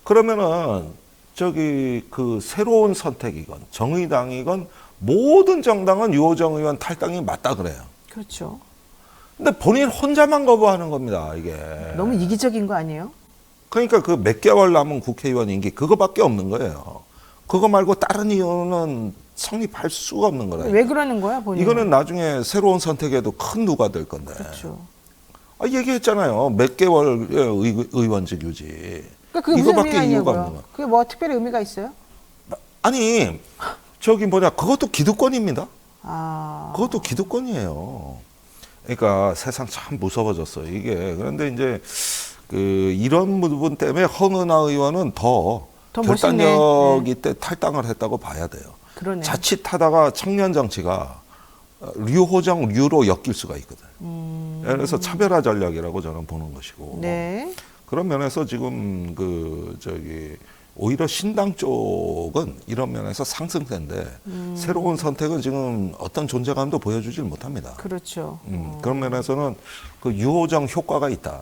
그러면은 저기 그 새로운 선택이건 정의당이건 모든 정당은 유호정 의원 탈당이 맞다 그래요. 그렇죠. 근데 본인 혼자만 거부하는 겁니다, 이게. 너무 이기적인 거 아니에요? 그러니까 그 몇 개월 남은 국회의원 임기 그거밖에 없는 거예요. 그거 말고 다른 이유는 성립할 수가 없는 거라. 왜 그러는 거야, 본인? 이거는 나중에 새로운 선택에도 큰 누가 될 건데. 그렇죠. 아, 얘기했잖아요. 몇 개월 의원직 유지. 그러니까 그게 무슨 이거밖에 의미가 이유가 있냐고요? 없는 거야. 그게 뭐 특별히 의미가 있어요? 아니 저기 뭐냐 그것도 기득권입니다. 아. 그것도 기득권이에요. 그러니까 세상 참 무서워졌어요 이게. 그런데 이제 그 이런 부분 때문에 황은하 의원은 더 멋있네. 결단력이 때 탈당을 했다고 봐야 돼요. 그러네. 자칫하다가 청년 정치가 류호정 류로 엮일 수가 있거든. 그래서 차별화 전략이라고 저는 보는 것이고. 네. 그런 면에서 지금 그 저기 오히려 신당 쪽은 이런 면에서 상승세인데 새로운 선택은 지금 어떤 존재감도 보여주질 못합니다. 그렇죠. 그런 면에서는 그 유호정 효과가 있다.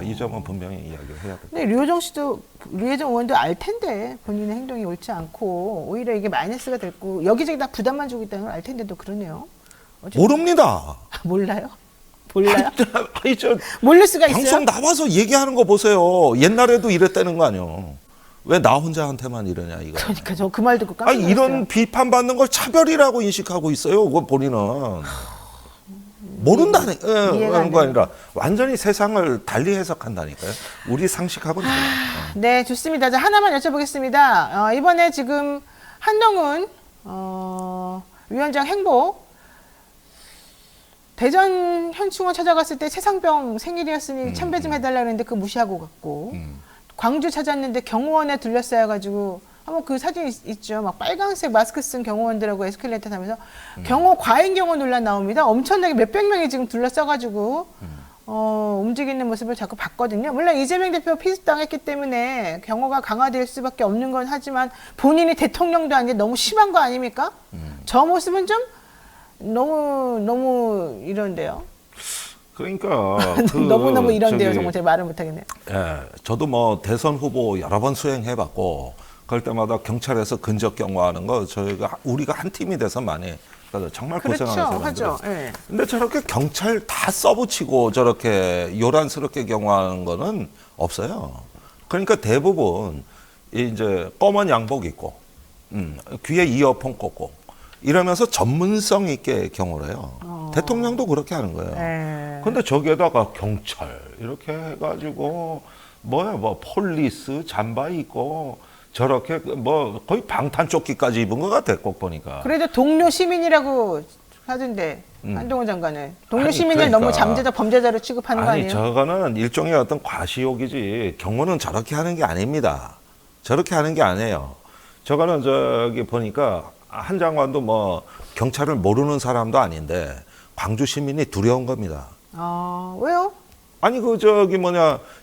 이 점은 분명히 이야기를 해야 됩니다. 근데 류호정 의원도 알 텐데 본인의 행동이 옳지 않고 오히려 이게 마이너스가 됐고 여기저기 다 부담만 주고 있다는 걸 알 텐데도 그러네요. 모릅니다. 몰라요? 몰라요? 아니, 저 모를 수가 있어요? 방송 나와서 얘기하는 거 보세요. 옛날에도 이랬다는 거 아니에요. 왜 나 혼자한테만 이러냐 이거. 그러니까 저 그 말 듣고 깜짝 아니 놀랐어요. 이런 비판받는 걸 차별이라고 인식하고 있어요. 그거 본인은 모른다는 이해가 안 거 아니라 완전히 세상을 달리 해석한다니까요. 우리 상식하고는 달라요. 네, 좋습니다. 자, 하나만 여쭤보겠습니다. 이번에 지금 한동훈 위원장 행보 대전 현충원 찾아갔을 때 최상병 생일이었으니 참배 좀 해달라 그랬는데 그거 무시하고 갔고 광주 찾았는데 경호원에 둘러싸여가지고 한번 그 사진 있죠. 막 빨간색 마스크 쓴 경호원들하고 에스컬레이터 타면서 경호 과잉 경호 논란 나옵니다. 엄청나게 몇백 명이 지금 둘러싸가지고 움직이는 모습을 자꾸 봤거든요. 물론 이재명 대표 피습당했기 때문에 경호가 강화될 수밖에 없는 건 하지만 본인이 대통령도 아닌데 너무 심한 거 아닙니까? 저 모습은 좀 너무 이런데요. 그러니까 그 너무너무 이런데요. 저기, 정말 제가 말을 못하겠네요. 예, 저도 뭐 대선 후보 여러 번 수행해봤고 그럴 때마다 경찰에서 근접 경호하는 거 우리가 한 팀이 돼서 많이 그래서 정말 그렇죠. 고생하는 하죠. 사람들. 예. 근데 저렇게 경찰 다 써붙이고 저렇게 요란스럽게 경호하는 거는 없어요. 그러니까 대부분 이제 검은 양복 입고 귀에 이어폰 꽂고 이러면서 전문성 있게 경호를 해요. 대통령도 그렇게 하는 거예요. 예. 근데 저기에다가 경찰 이렇게 해가지고 뭐 폴리스 잠바 입고 저렇게 뭐 거의 방탄조끼까지 입은 것 같아 꼭 보니까. 그래도 동료 시민이라고 하던데 한동훈 장관은 동료 아니, 시민을 그러니까. 너무 잠재적 범죄자로 취급하는 거 아니 아니에요? 저거는 일종의 어떤 과시욕이지 경호는 저렇게 하는 게 아닙니다. 저렇게 하는 게 아니에요. 저거는 저기 보니까 한 장관도 뭐 경찰을 모르는 사람도 아닌데 광주 시민이 두려운 겁니다. 왜요? 아니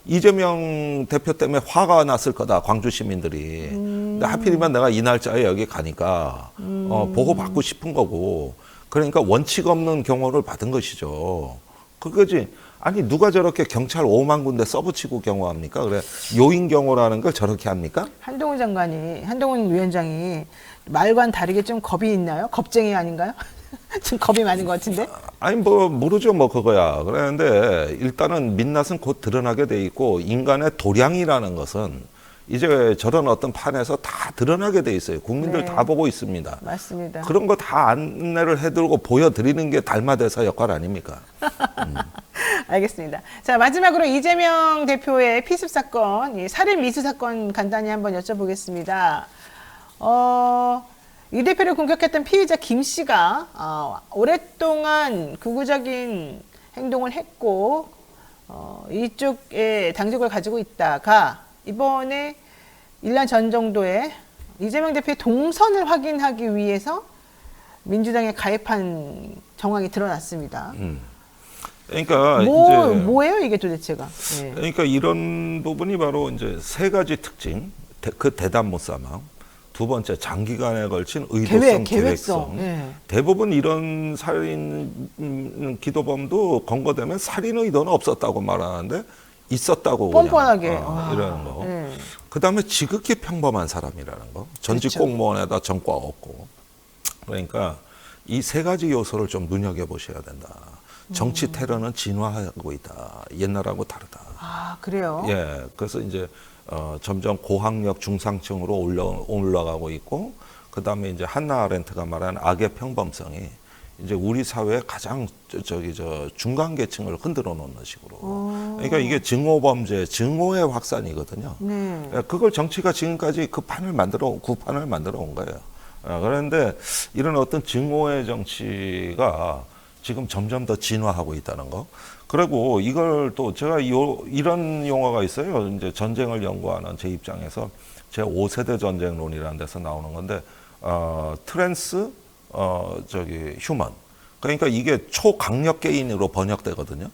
이재명 대표 때문에 화가 났을 거다 광주 시민들이. 근데 하필이면 내가 이 날짜에 여기 가니까 보고 받고 싶은 거고. 그러니까 원칙 없는 경호를 받은 것이죠. 그거지. 아니 누가 저렇게 경찰 5만 군데 써붙이고 경호합니까? 그래 요인 경호라는 걸 저렇게 합니까? 한동훈 위원장이 말과는 다르게 좀 겁이 있나요? 겁쟁이 아닌가요? 좀 겁이 많은 것 같은데? 아니 뭐 모르죠 뭐 그거야. 그런데 일단은 민낯은 곧 드러나게 돼 있고 인간의 도량이라는 것은 이제 저런 어떤 판에서 다 드러나게 돼 있어요. 국민들 네. 다 보고 있습니다. 맞습니다. 그런 거 다 안내를 해드리고 보여드리는 게 달마대사 역할 아닙니까? 알겠습니다. 자, 마지막으로 이재명 대표의 피습 사건, 이 살인 미수 사건 간단히 한번 여쭤보겠습니다. 이 대표를 공격했던 피의자 김 씨가 오랫동안 극우적인 행동을 했고 이쪽에 당적을 가지고 있다가 이번에 1년 전 정도에 이재명 대표의 동선을 확인하기 위해서 민주당에 가입한 정황이 드러났습니다. 그러니까 이제 뭐예요 이게 도대체가? 네. 그러니까 이런 부분이 바로 이제 세 가지 특징, 그 대담 못사망, 두 번째 장기간에 걸친 의도성, 계획성. 네. 대부분 이런 살인 기도범도 검거되면 살인 의도는 없었다고 말하는데 있었다고 뻔뻔하게 이러는 거. 네. 그다음에 지극히 평범한 사람이라는 거. 전직 그렇죠. 공무원에다 전과 없고. 그러니까 이 세 가지 요소를 좀 눈여겨 보셔야 된다. 정치 테러는 진화하고 있다. 옛날하고 다르다. 아 그래요? 예, 그래서 이제 점점 고학력 중상층으로 올라가고 있고, 그 다음에 이제 한나 아렌트가 말한 악의 평범성이 이제 우리 사회의 가장 중간 계층을 흔들어 놓는 식으로. 그러니까 이게 증오범죄, 증오의 확산이거든요. 네. 예, 그걸 정치가 지금까지 구판을 만들어 온 거예요. 그런데 이런 어떤 증오의 정치가 지금 점점 더 진화하고 있다는 거. 그리고 이걸 또 제가 이런 용어가 있어요. 이제 전쟁을 연구하는 제 입장에서 제 5세대 전쟁론이라는 데서 나오는 건데, 트랜스, 휴먼. 그러니까 이게 초강력 개인으로 번역되거든요.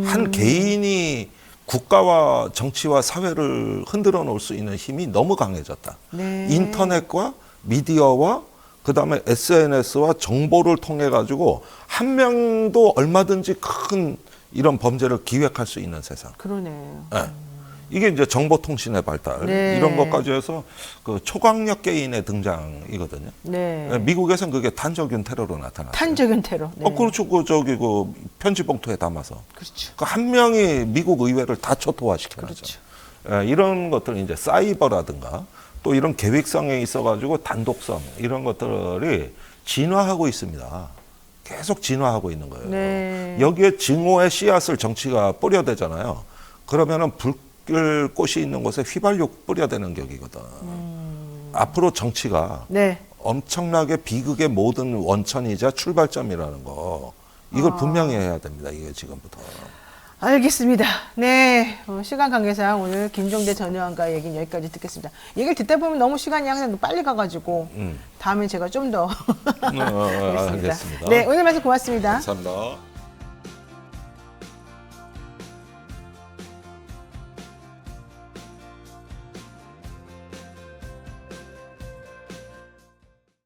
한 개인이 국가와 정치와 사회를 흔들어 놓을 수 있는 힘이 너무 강해졌다. 네. 인터넷과 미디어와 그다음에 SNS와 정보를 통해 가지고 한 명도 얼마든지 큰 이런 범죄를 기획할 수 있는 세상. 그러네요. 네. 이게 이제 정보통신의 발달 네. 이런 것까지 해서 그 초강력 개인의 등장이거든요. 네. 미국에서는 그게 탄저균 테러로 나타났어요. 탄저균 테러. 네. 그렇죠. 그 편지 봉투에 담아서. 그렇죠. 그 한 명이 미국 의회를 다 초토화시켜놨죠. 그렇죠. 이런 것들 이제 사이버라든가 또 이런 계획성에 있어가지고 단독성 이런 것들이 진화하고 있습니다. 계속 진화하고 있는 거예요. 네. 여기에 증오의 씨앗을 정치가 뿌려대잖아요. 그러면은 불꽃이 있는 곳에 휘발유 뿌려대는 격이거든. 앞으로 정치가 네. 엄청나게 비극의 모든 원천이자 출발점이라는 거. 이걸 분명히 해야 됩니다. 이게 지금부터. 알겠습니다. 네. 시간 관계상 오늘 김종대 전 의원과 얘기는 여기까지 듣겠습니다. 얘기를 듣다 보면 너무 시간이 항상 빨리 가가지고 다음에 제가 좀 더 하겠습니다. 알겠습니다. 네. 오늘 말씀 고맙습니다. 감사합니다.